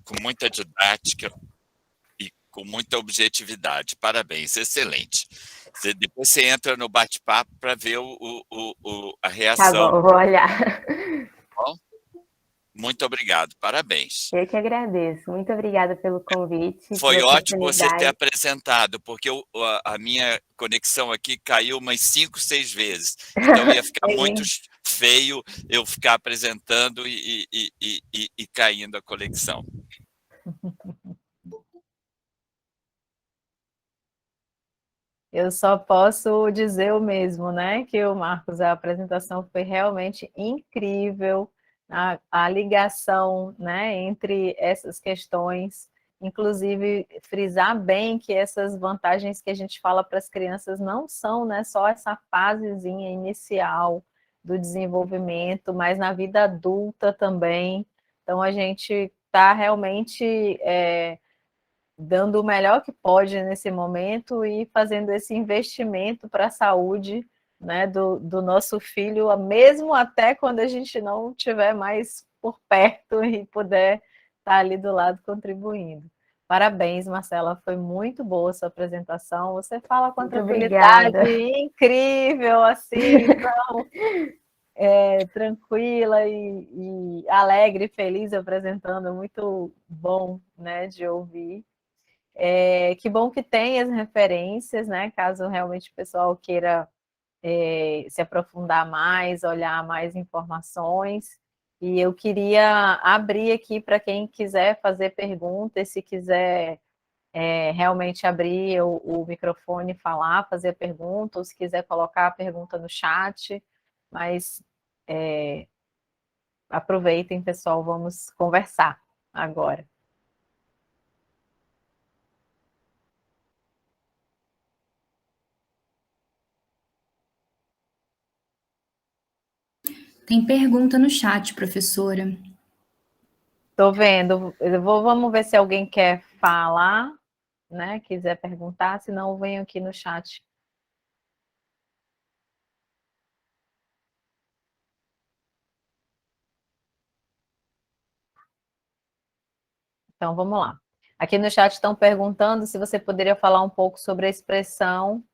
com muita didática e com muita objetividade. Parabéns, excelente. Depois você entra no bate-papo para ver a Tá reação. bom, vou olhar. Bom? Muito obrigado, parabéns. Eu que agradeço. Muito obrigada pelo convite. Foi pela ótimo você ter oportunidade. apresentado, porque a minha conexão aqui caiu umas 5, 6 vezes. Então ia ficar muito feio eu ficar apresentando e caindo a conexão. Eu só posso dizer o mesmo, né? Que o Marcos, a apresentação foi realmente incrível, a ligação, né, entre essas questões, inclusive frisar bem que essas vantagens que a gente fala para as crianças não são, né, só essa fasezinha inicial do desenvolvimento, mas na vida adulta também. Então a gente está realmente dando o melhor que pode nesse momento e fazendo esse investimento para a saúde, né, do nosso filho, mesmo até quando a gente não estiver mais por perto e puder estar ali do lado contribuindo. Parabéns, Marcela, foi muito boa a sua apresentação. Você fala com a tranquilidade incrível, assim, então, tranquila e alegre e feliz apresentando, muito bom, né, de ouvir. Que bom que tem as referências, né? Caso realmente o pessoal queira se aprofundar mais, olhar mais informações. E eu queria abrir aqui para quem quiser fazer perguntas, se quiser realmente abrir o microfone, falar, fazer pergunta, ou se quiser colocar a pergunta no chat, mas aproveitem, pessoal, vamos conversar agora. Tem pergunta no chat, professora. Estou vendo. Vamos ver se alguém quer falar, né? Quiser perguntar, senão eu venho aqui no chat. Então, vamos lá. Aqui no chat estão perguntando se você poderia falar um pouco sobre a expressão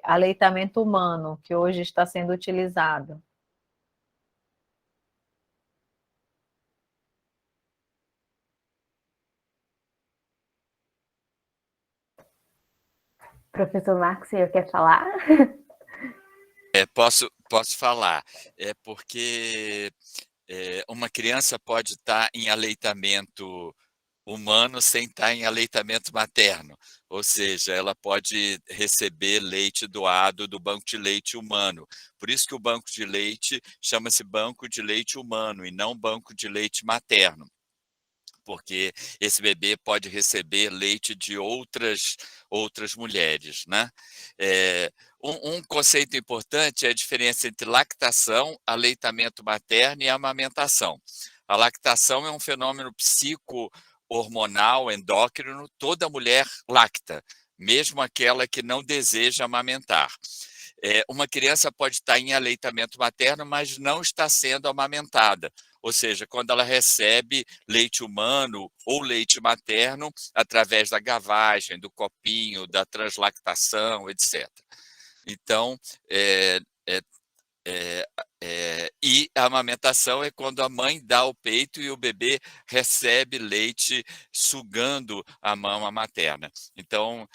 aleitamento humano, que hoje está sendo utilizado. Professor Marcos, você quer falar? Posso falar. É porque uma criança pode estar em aleitamento humano sem estar em aleitamento materno, ou seja, ela pode receber leite doado do banco de leite humano. Por isso que o banco de leite chama-se banco de leite humano e não banco de leite materno, porque esse bebê pode receber leite de outras mulheres, né? Um conceito importante é a diferença entre lactação, aleitamento materno e amamentação. A lactação é um fenômeno psico-hormonal, endócrino, toda mulher lacta, mesmo aquela que não deseja amamentar. Uma criança pode estar em aleitamento materno, mas não está sendo amamentada. Ou seja, quando ela recebe leite humano ou leite materno através da gavagem, do copinho, da translactação, etc. Então, e a amamentação é quando a mãe dá o peito e o bebê recebe leite sugando a mama materna. Então,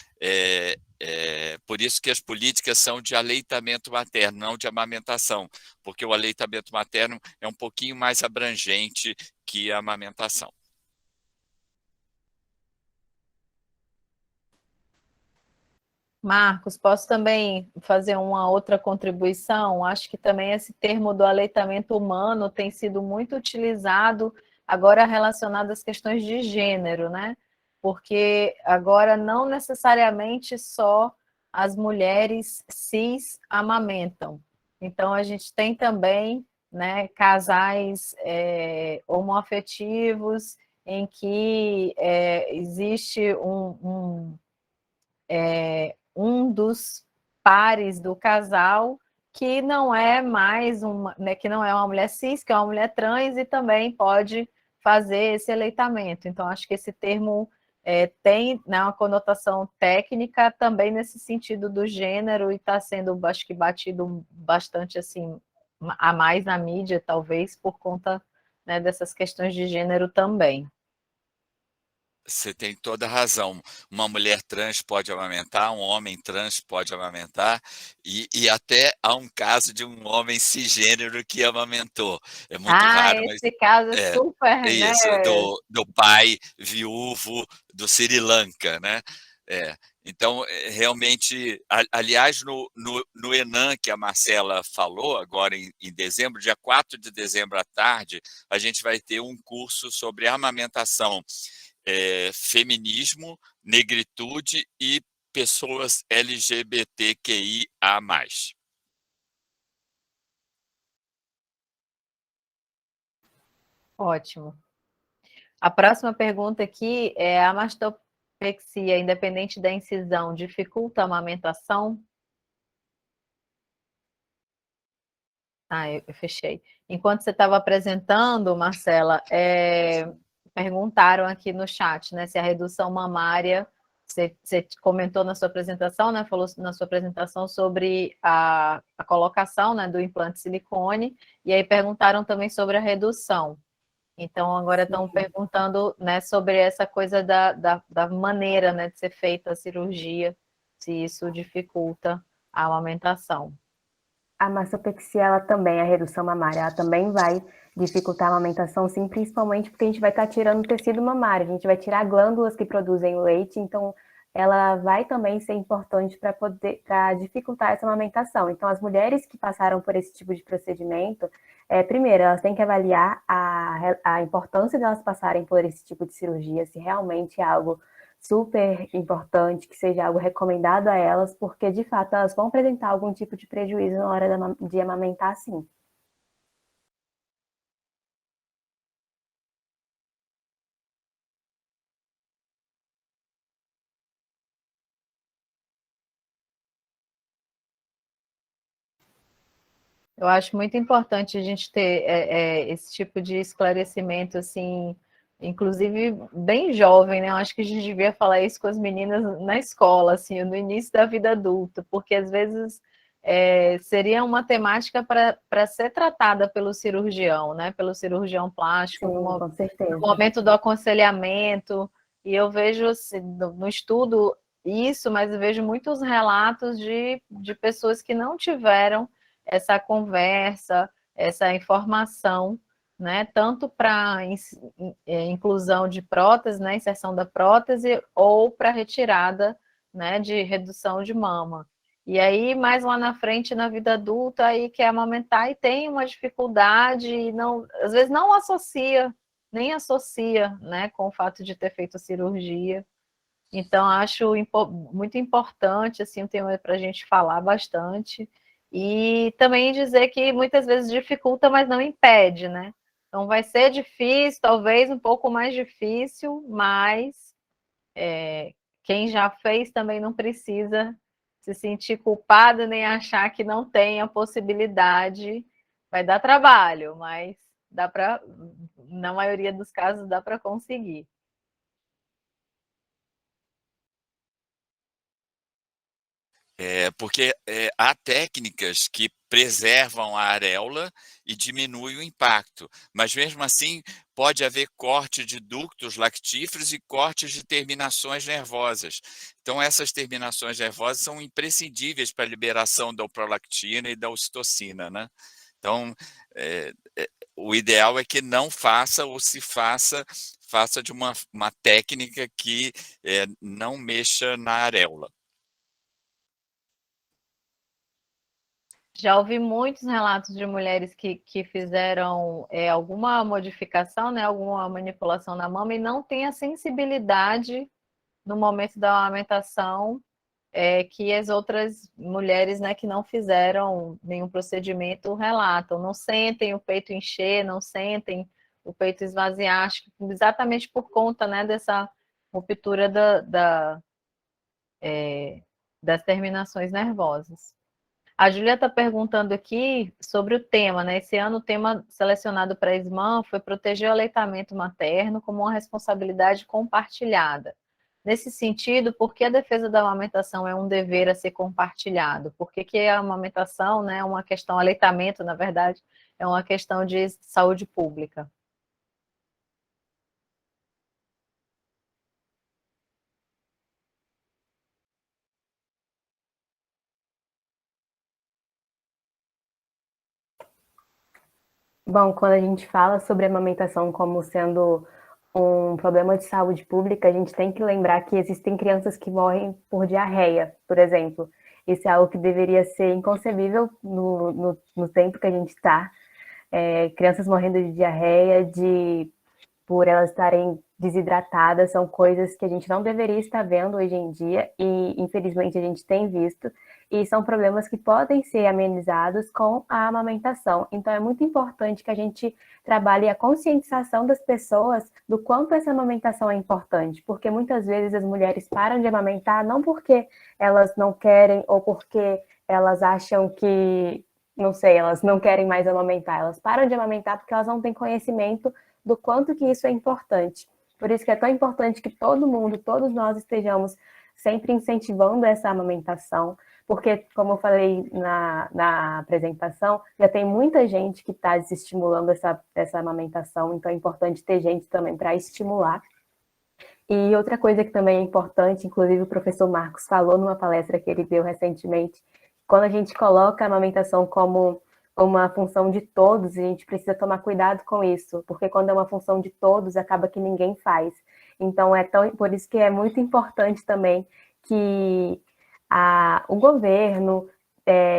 por isso que as políticas são de aleitamento materno, não de amamentação, porque o aleitamento materno é um pouquinho mais abrangente que a amamentação. Marcos, posso também fazer uma outra contribuição? Acho que também esse termo do aleitamento humano tem sido muito utilizado agora relacionado às questões de gênero, né? Porque agora não necessariamente só as mulheres cis amamentam. Então a gente tem também, né, casais homoafetivos em que existe um dos pares do casal que não é mais uma, né, que não é uma mulher cis, que é uma mulher trans e também pode fazer esse aleitamento. Então, acho que esse termo tem, né, uma conotação técnica também nesse sentido do gênero e está sendo, acho que, batido bastante assim a mais na mídia, talvez, por conta, né, dessas questões de gênero também. Você tem toda a razão. Uma mulher trans pode amamentar, um homem trans pode amamentar, e até há um caso de um homem cisgênero que amamentou. É muito raro, mas Esse caso é é, super, é né? isso, do pai viúvo do Sri Lanka, né? Então, realmente, aliás, no ENAM, que a Marcela falou, agora em dezembro, dia 4 de dezembro à tarde, a gente vai ter um curso sobre amamentação, feminismo, negritude e pessoas LGBTQIA+. Ótimo. A próxima pergunta aqui é: a mastopexia, independente da incisão, dificulta a amamentação? Eu fechei. Enquanto você estava apresentando, Marcela, perguntaram aqui no chat, né, se a redução mamária, você comentou na sua apresentação, né, falou na sua apresentação sobre a colocação, né, do implante de silicone, e aí perguntaram também sobre a redução. Então, agora estão perguntando, né, sobre essa coisa da maneira, né, de ser feita a cirurgia, se isso dificulta a amamentação. A mastopexia, ela também, a redução mamária, ela também vai dificultar a amamentação, sim, principalmente porque a gente vai estar tirando o tecido mamário, a gente vai tirar glândulas que produzem o leite, então ela vai também ser importante para dificultar essa amamentação. Então, as mulheres que passaram por esse tipo de procedimento, primeiro, elas têm que avaliar a importância delas passarem por esse tipo de cirurgia, se realmente é algo super importante, que seja algo recomendado a elas, porque, de fato, elas vão apresentar algum tipo de prejuízo na hora de amamentar, sim. Eu acho muito importante a gente ter esse tipo de esclarecimento, assim, inclusive bem jovem, né? Eu acho que a gente devia falar isso com as meninas na escola, assim, no início da vida adulta, porque às vezes seria uma temática para ser tratada pelo cirurgião, né? Pelo cirurgião plástico, Sim, com no certeza. momento do aconselhamento. E eu vejo assim, no estudo isso, mas eu vejo muitos relatos de pessoas que não tiveram essa conversa, essa informação, né? Tanto para inclusão de prótese, né? Inserção da prótese, ou para retirada, né? De redução de mama. E aí, mais lá na frente, na vida adulta, aí quer amamentar e tem uma dificuldade, e não, às vezes não associa, nem associa, né? Com o fato de ter feito a cirurgia. Então, acho muito importante, assim, um tema para a gente falar bastante. E também dizer que muitas vezes dificulta, mas não impede, né? Então, vai ser difícil, talvez um pouco mais difícil, mas quem já fez também não precisa se sentir culpado nem achar que não tem a possibilidade. Vai dar trabalho, mas dá para, na maioria dos casos, dá para conseguir. Porque há técnicas que preservam a areola e diminuem o impacto, mas mesmo assim pode haver corte de ductos lactíferos e cortes de terminações nervosas. Então essas terminações nervosas são imprescindíveis para a liberação da prolactina e da ocitocina, né? Então o ideal é que não faça, ou se faça, faça de uma técnica que não mexa na areola. Já ouvi muitos relatos de mulheres que fizeram alguma modificação, né, alguma manipulação na mama e não tem a sensibilidade no momento da amamentação que as outras mulheres, né, que não fizeram nenhum procedimento relatam. Não sentem o peito encher, não sentem o peito esvaziar, acho que exatamente por conta, né, dessa ruptura das terminações nervosas. A Júlia está perguntando aqui sobre o tema, né? Esse ano o tema selecionado para a SMAN foi proteger o aleitamento materno como uma responsabilidade compartilhada. Nesse sentido, por que a defesa da amamentação é um dever a ser compartilhado? Por que a amamentação, né, é uma questão, aleitamento, na verdade, é uma questão de saúde pública? Bom, quando a gente fala sobre a amamentação como sendo um problema de saúde pública, a gente tem que lembrar que existem crianças que morrem por diarreia, por exemplo. Isso é algo que deveria ser inconcebível no tempo que a gente está. Crianças morrendo de diarreia, por elas estarem desidratadas, são coisas que a gente não deveria estar vendo hoje em dia e, infelizmente, a gente tem visto, e são problemas que podem ser amenizados com a amamentação. Então, é muito importante que a gente trabalhe a conscientização das pessoas do quanto essa amamentação é importante, porque muitas vezes as mulheres param de amamentar não porque elas não querem ou porque elas acham que, não sei, elas não querem mais amamentar, elas param de amamentar porque elas não têm conhecimento do quanto que isso é importante. Por isso que é tão importante que todo mundo, todos nós estejamos sempre incentivando essa amamentação, porque, como eu falei na apresentação, já tem muita gente que está desestimulando essa amamentação, então é importante ter gente também para estimular. E outra coisa que também é importante, inclusive o professor Marcos falou numa palestra que ele deu recentemente, quando a gente coloca a amamentação como uma função de todos, a gente precisa tomar cuidado com isso, porque quando é uma função de todos, acaba que ninguém faz. Então, por isso que é muito importante também que o governo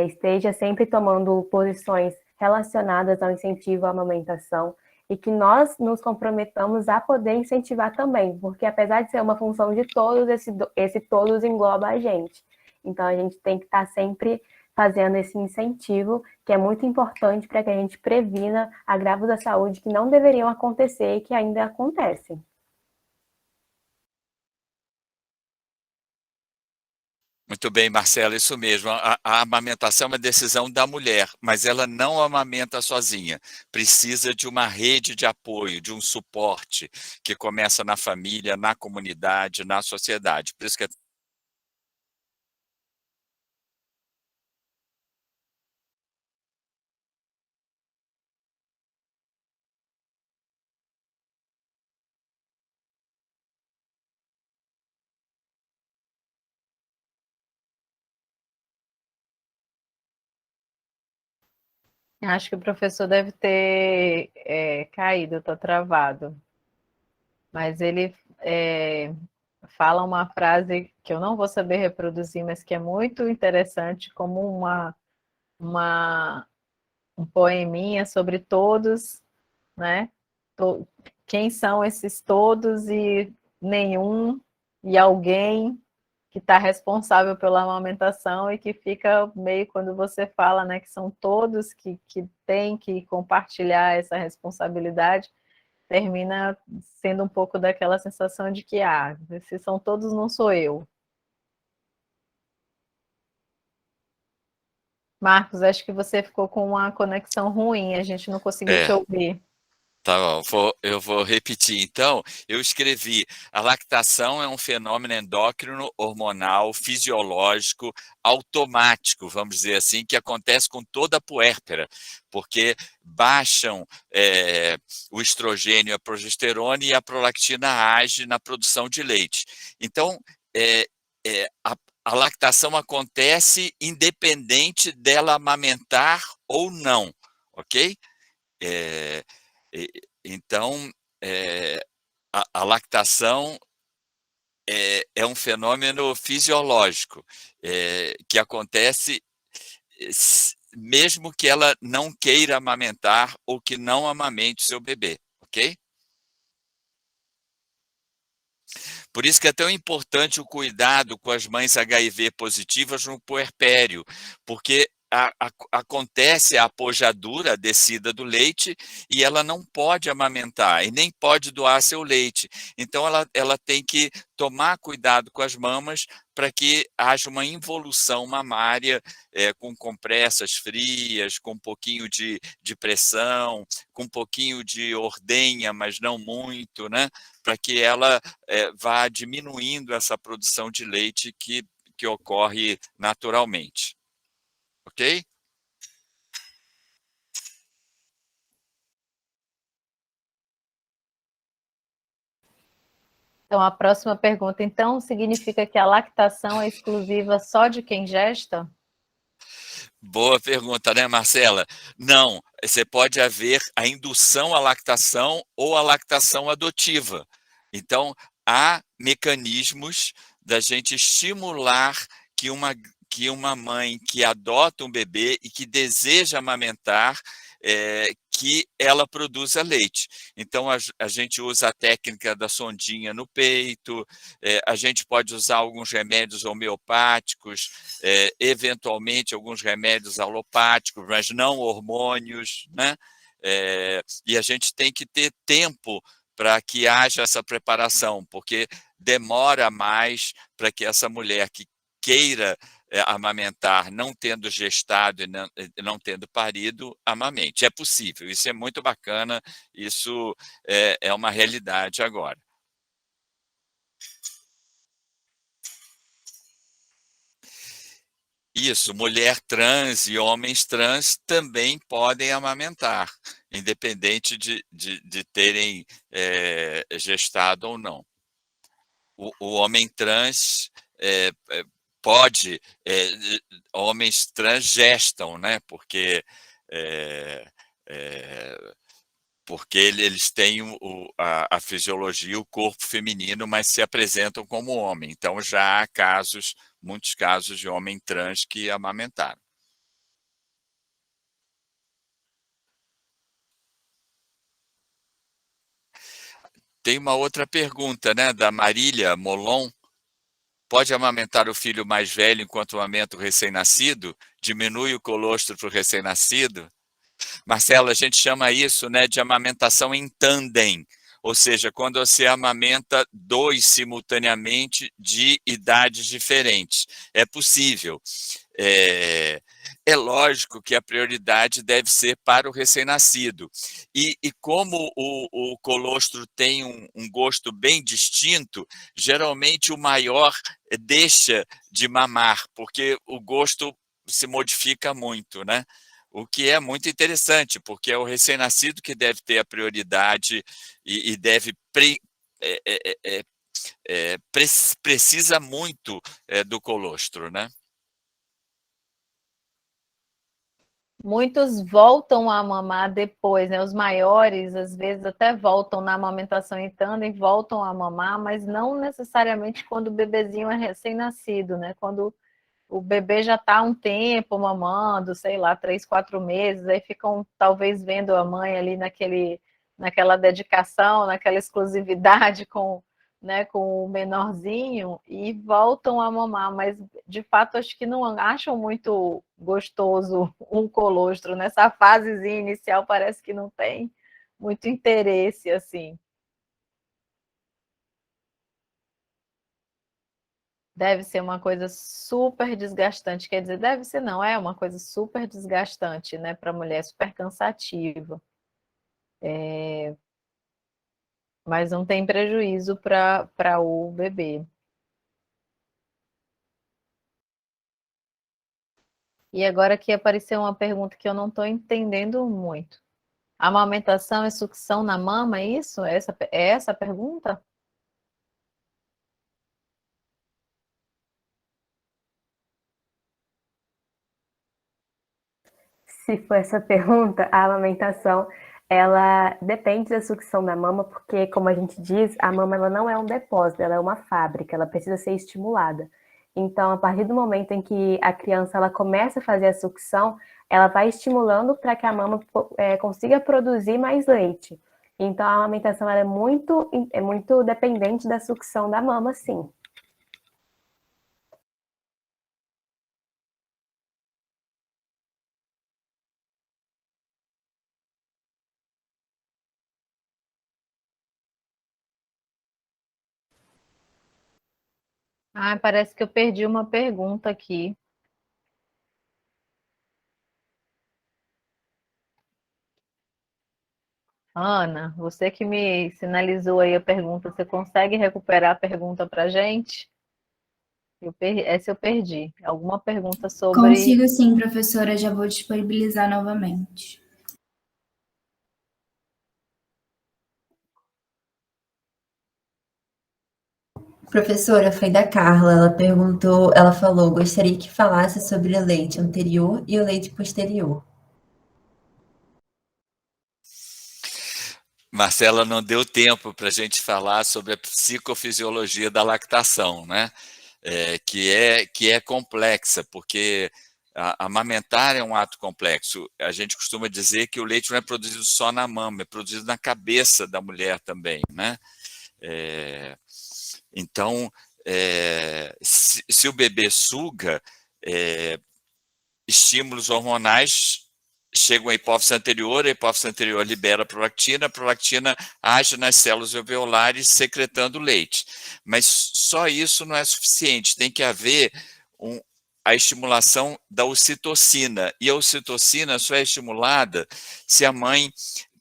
esteja sempre tomando posições relacionadas ao incentivo à amamentação e que nós nos comprometamos a poder incentivar também, porque apesar de ser uma função de todos, esse todos engloba a gente. Então, a gente tem que estar sempre fazendo esse incentivo, que é muito importante para que a gente previna agravos da saúde que não deveriam acontecer e que ainda acontecem. Muito bem, Marcela, isso mesmo. A amamentação é uma decisão da mulher, mas ela não amamenta sozinha. Precisa de uma rede de apoio, de um suporte que começa na família, na comunidade, na sociedade. Por isso que Acho que o professor deve ter caído, estou travado. Mas ele fala uma frase que eu não vou saber reproduzir, mas que é muito interessante, como um poeminha sobre todos, né? Quem são esses todos e nenhum, e alguém que está responsável pela amamentação e que fica meio quando você fala, né, que são todos que têm que compartilhar essa responsabilidade, termina sendo um pouco daquela sensação de que, se são todos, não sou eu. Marcos, acho que você ficou com uma conexão ruim, a gente não conseguiu te ouvir. Tá bom, eu vou repetir. Então, eu escrevi: a lactação é um fenômeno endócrino, hormonal, fisiológico, automático, vamos dizer assim, que acontece com toda a puérpera, porque baixam o estrogênio e a progesterona e a prolactina age na produção de leite. Então, a lactação acontece independente dela amamentar ou não, ok? Então, a lactação é um fenômeno fisiológico que acontece mesmo que ela não queira amamentar ou que não amamente seu bebê, ok? Por isso que é tão importante o cuidado com as mães HIV positivas no puerpério, porque acontece a apojadura, a descida do leite, e ela não pode amamentar, e nem pode doar seu leite. Então, ela tem que tomar cuidado com as mamas para que haja uma involução mamária com compressas frias, com um pouquinho de pressão, com um pouquinho de ordenha, mas não muito, né? Para que ela vá diminuindo essa produção de leite que ocorre naturalmente. Ok? Então, a próxima pergunta, então, significa que a lactação é exclusiva só de quem gesta? Boa pergunta, né, Marcela? Não, você pode haver a indução à lactação ou a lactação adotiva. Então, há mecanismos da gente estimular que uma mãe que adota um bebê e que deseja amamentar, que ela produza leite. Então, a gente usa a técnica da sondinha no peito, a gente pode usar alguns remédios homeopáticos, eventualmente alguns remédios alopáticos, mas não hormônios, né? E a gente tem que ter tempo para que haja essa preparação, porque demora mais para que essa mulher que queira amamentar, não tendo gestado e não tendo parido, amamente. É possível, isso é muito bacana, isso é uma realidade agora. Isso, mulher trans e homens trans também podem amamentar, independente de terem gestado ou não. O homem trans pode, homens trans gestam, né? Porque porque eles têm a fisiologia, o corpo feminino, mas se apresentam como homem. Então, já há casos, muitos casos de homem trans que amamentaram. Tem uma outra pergunta, né, da Marília Molon. Pode amamentar o filho mais velho enquanto amamenta o recém-nascido? Diminui o colostro para o recém-nascido? Marcelo, a gente chama isso, né, de amamentação em tandem, ou seja, quando você amamenta dois simultaneamente de idades diferentes. É possível. É lógico que a prioridade deve ser para o recém-nascido. E como o colostro tem um gosto bem distinto, geralmente o maior deixa de mamar, porque o gosto se modifica muito, né? O que é muito interessante, porque é o recém-nascido que deve ter a prioridade e deve precisa muito do colostro, né? Muitos voltam a mamar depois, né? Os maiores, às vezes, até voltam na amamentação em tandem, voltam a mamar, mas não necessariamente quando o bebezinho é recém-nascido, né? Quando o bebê já está há um tempo mamando, sei lá, 3, 4 meses, aí ficam talvez vendo a mãe ali naquela dedicação, naquela exclusividade com, né, com o menorzinho e voltam a mamar, mas de fato acho que não acham muito gostoso um colostro. Nessa fasezinha inicial parece que não tem muito interesse, assim. Deve ser uma coisa super desgastante, quer dizer, deve ser não, é uma coisa super desgastante, né, para a mulher, super cansativa. Mas não tem prejuízo para o bebê. E agora aqui apareceu uma pergunta que eu não estou entendendo muito. Amamentação e sucção na mama, é isso? É essa a pergunta? Se for essa pergunta, a amamentação, ela depende da sucção da mama, porque, como a gente diz, a mama ela não é um depósito, ela é uma fábrica, ela precisa ser estimulada. Então, a partir do momento em que a criança ela começa a fazer a sucção, ela vai estimulando para que a mama consiga produzir mais leite. Então, a amamentação ela é muito dependente da sucção da mama, sim. Ah, parece que eu perdi uma pergunta aqui. Ana, você que me sinalizou aí a pergunta, você consegue recuperar a pergunta para a gente? Essa eu perdi. Alguma pergunta sobre. Consigo sim, professora, já vou disponibilizar novamente. Professora, foi da Carla. Ela perguntou, ela falou, gostaria que falasse sobre o leite anterior e o leite posterior. Marcela, não deu tempo para a gente falar sobre a psicofisiologia da lactação, né? Que é complexa, porque amamentar é um ato complexo. A gente costuma dizer que o leite não é produzido só na mama, é produzido na cabeça da mulher também, né? Então, se o bebê suga, estímulos hormonais chegam à hipófise anterior, a hipófise anterior libera a prolactina age nas células alveolares secretando leite. Mas só isso não é suficiente, tem que haver a estimulação da ocitocina, e a ocitocina só é estimulada se a mãe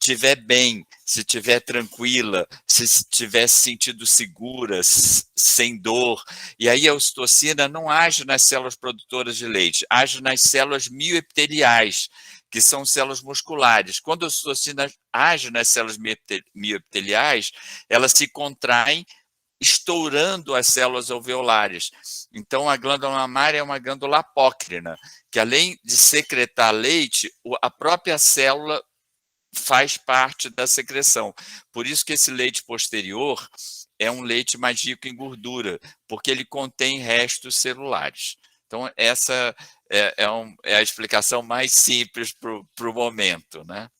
estiver bem, se estiver tranquila, se estiver se sentindo segura, sem dor. E aí a ocitocina não age nas células produtoras de leite, age nas células mioepiteliais, que são células musculares. Quando a ocitocina age nas células mioepiteliais, elas se contraem, estourando as células alveolares. Então, a glândula mamária é uma glândula apócrina, que além de secretar leite, a própria célula faz parte da secreção. Por isso que esse leite posterior é um leite mais rico em gordura, porque ele contém restos celulares. Então, essa é a explicação mais simples para o momento, né?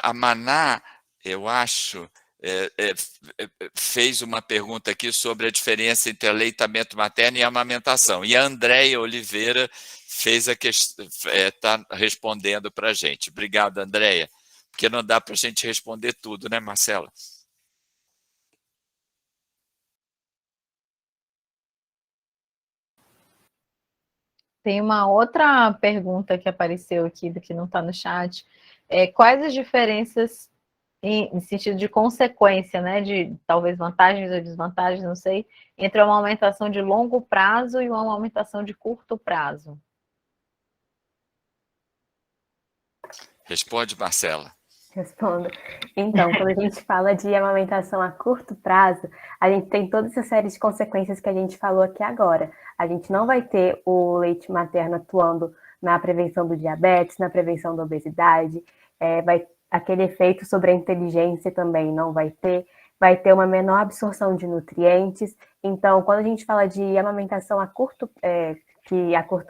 A Maná, eu acho, fez uma pergunta aqui sobre a diferença entre aleitamento materno e amamentação. E a Andréia Oliveira fez a questão, está respondendo para a gente. Obrigado, Andréia, porque não dá para a gente responder tudo, né, Marcela? Tem uma outra pergunta que apareceu aqui, que não está no chat. Quais as diferenças, em sentido de consequência, né, de talvez vantagens ou desvantagens, não sei, entre uma amamentação de longo prazo e uma amamentação de curto prazo? Responde, Marcela. Respondo. Então, quando a gente fala de amamentação a curto prazo, a gente tem toda essa série de consequências que a gente falou aqui agora. A gente não vai ter o leite materno atuando na prevenção do diabetes, na prevenção da obesidade, aquele efeito sobre a inteligência também não vai ter uma menor absorção de nutrientes. Então, quando a gente fala de amamentação a curto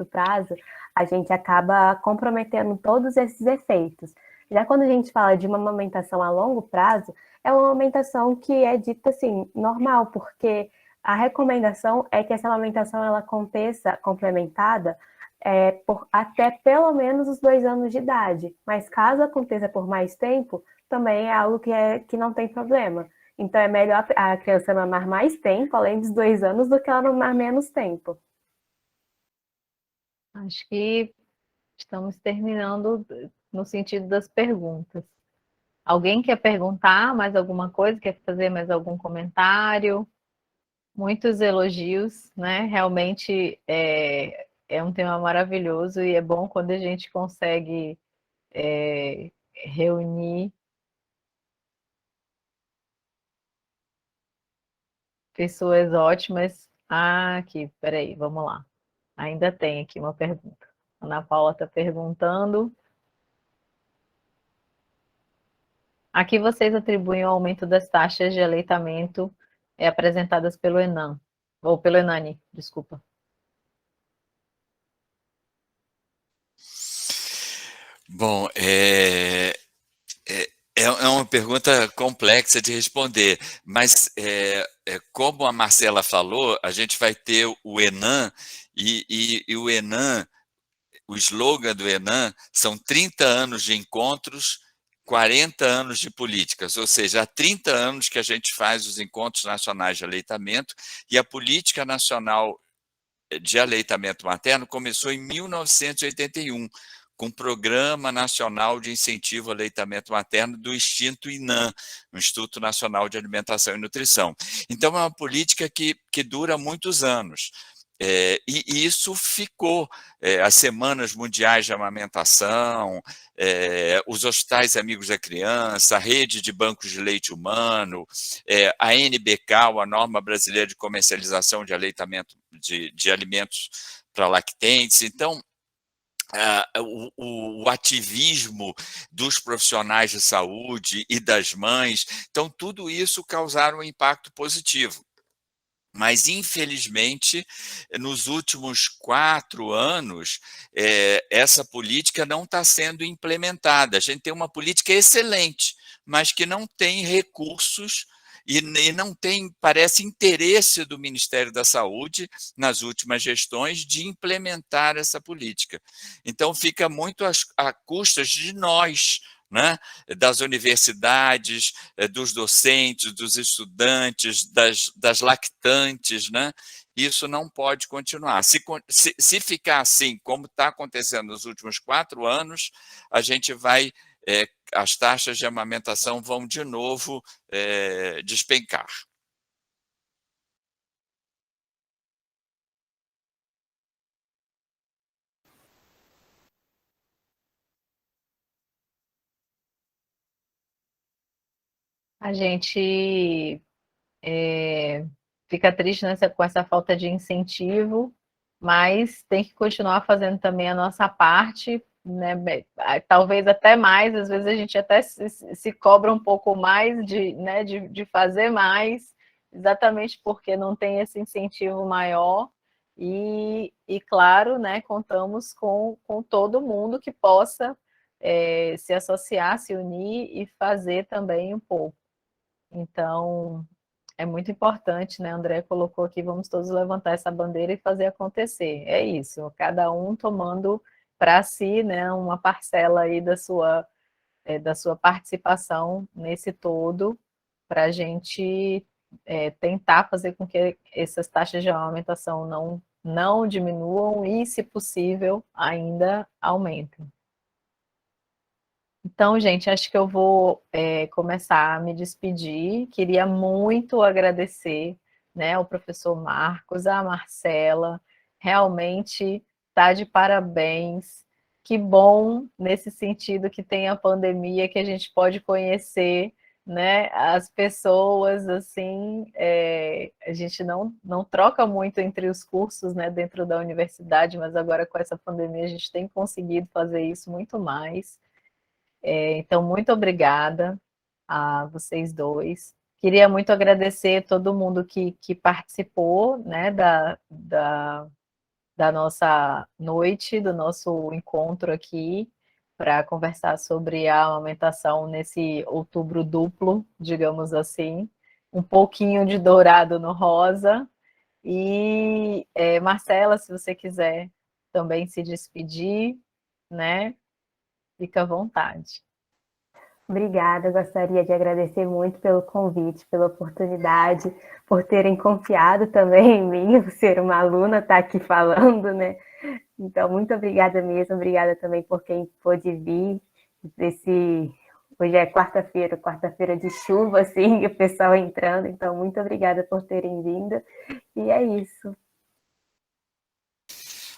prazo, a gente acaba comprometendo todos esses efeitos. Já quando a gente fala de uma amamentação a longo prazo, é uma amamentação que é dita assim, normal, porque a recomendação é que essa amamentação ela aconteça complementada por até pelo menos os 2 anos de idade. Mas caso aconteça por mais tempo, também é algo que não tem problema. Então é melhor a criança mamar mais tempo, além dos 2 anos, do que ela mamar menos tempo. Acho que estamos terminando no sentido das perguntas. Alguém quer perguntar mais alguma coisa? Quer fazer mais algum comentário? Muitos elogios, né? Realmente é um tema maravilhoso e é bom quando a gente consegue reunir pessoas ótimas. Aqui, peraí, vamos lá. Ainda tem aqui uma pergunta. A Ana Paula está perguntando. A que vocês atribuem o aumento das taxas de aleitamento apresentadas pelo Enan, ou pelo Enani, desculpa. Bom, é uma pergunta complexa de responder, mas como a Marcela falou, a gente vai ter o Enan, e o Enan, o slogan do Enan são 30 anos de encontros, 40 anos de políticas, ou seja, há 30 anos que a gente faz os encontros nacionais de aleitamento, e a política nacional de aleitamento materno começou em 1981, com o Programa Nacional de Incentivo ao Aleitamento Materno do extinto INAM, o Instituto Nacional de Alimentação e Nutrição. Então, é uma política que dura muitos anos. E isso ficou, as semanas mundiais de amamentação, os hospitais amigos da criança, a rede de bancos de leite humano, a NBK, a Norma Brasileira de Comercialização de Aleitamento de Alimentos para Lactentes. Então, o ativismo dos profissionais de saúde e das mães, então tudo isso causaram um impacto positivo. Mas, infelizmente, nos últimos 4 anos, essa política não está sendo implementada. A gente tem uma política excelente, mas que não tem recursos e não tem, parece, interesse do Ministério da Saúde, nas últimas gestões, de implementar essa política. Então, fica muito a custas de nós, né, das universidades, dos docentes, dos estudantes, das lactantes, né? Isso não pode continuar. Se ficar assim, como está acontecendo nos últimos 4 anos, a gente vai, as taxas de amamentação vão de novo despencar. A gente fica triste com essa falta de incentivo, mas tem que continuar fazendo também a nossa parte, né? Talvez até mais, às vezes a gente até se cobra um pouco mais né, de fazer mais, exatamente porque não tem esse incentivo maior, e claro, né, contamos com todo mundo que possa se associar, se unir e fazer também um pouco. Então, é muito importante, né? André colocou aqui, vamos todos levantar essa bandeira e fazer acontecer. É isso, cada um tomando para si, né, uma parcela aí da sua participação nesse todo, para a gente tentar fazer com que essas taxas de aumentação não diminuam e, se possível, ainda aumentem. Então, gente, acho que eu vou começar a me despedir. Queria muito agradecer, né, ao professor Marcos, à Marcela. Realmente está de parabéns. Que bom, nesse sentido, que tem a pandemia, que a gente pode conhecer, né, as pessoas, assim, a gente não troca muito entre os cursos, né, dentro da universidade, mas agora com essa pandemia a gente tem conseguido fazer isso muito mais. Então, muito obrigada a vocês dois. Queria muito agradecer todo mundo que participou, né, da nossa noite, do nosso encontro aqui, para conversar sobre a amamentação nesse outubro duplo, digamos assim. Um pouquinho de dourado no rosa. E, Marcela, se você quiser também se despedir, né, fica à vontade. Obrigada, eu gostaria de agradecer muito pelo convite, pela oportunidade, por terem confiado também em mim, por ser uma aluna, estar aqui falando, né? Então, muito obrigada mesmo, obrigada também por quem pôde vir. Hoje é quarta-feira de chuva, assim, o pessoal entrando, então muito obrigada por terem vindo, e é isso.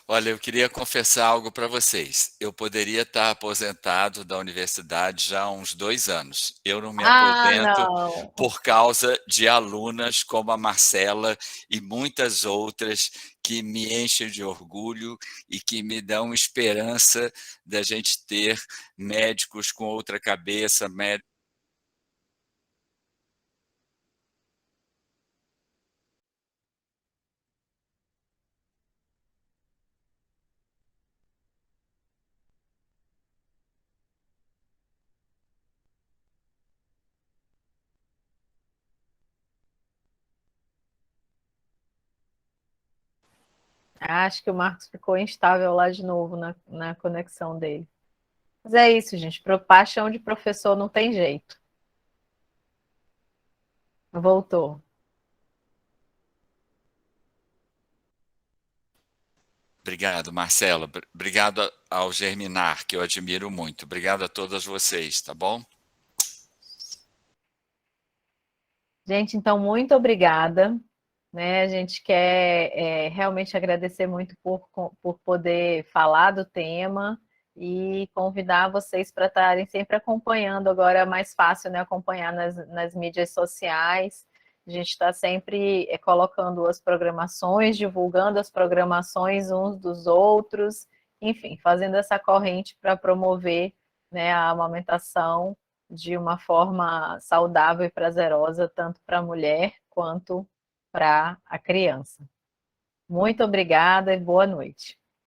Olha, eu queria confessar algo para vocês. Eu poderia estar aposentado da universidade já há uns 2 anos. Eu não me aposento Não! por causa de alunas como a Marcela e muitas outras que me enchem de orgulho e que me dão esperança da gente ter médicos com outra cabeça, Acho que o Marcos ficou instável lá de novo na conexão dele. Mas é isso, gente. Paixão de professor não tem jeito. Voltou. Obrigado, Marcela. Obrigado ao Germinar, que eu admiro muito. Obrigado a todas vocês, tá bom? Gente, então, muito obrigada. Né? A gente quer realmente agradecer muito por poder falar do tema e convidar vocês para estarem sempre acompanhando. Agora é mais fácil, né, acompanhar nas mídias sociais. A gente está sempre colocando as programações, divulgando as programações uns dos outros, enfim, fazendo essa corrente para promover, né, a amamentação de uma forma saudável e prazerosa, tanto para a mulher quanto para a criança. Muito obrigada e boa noite.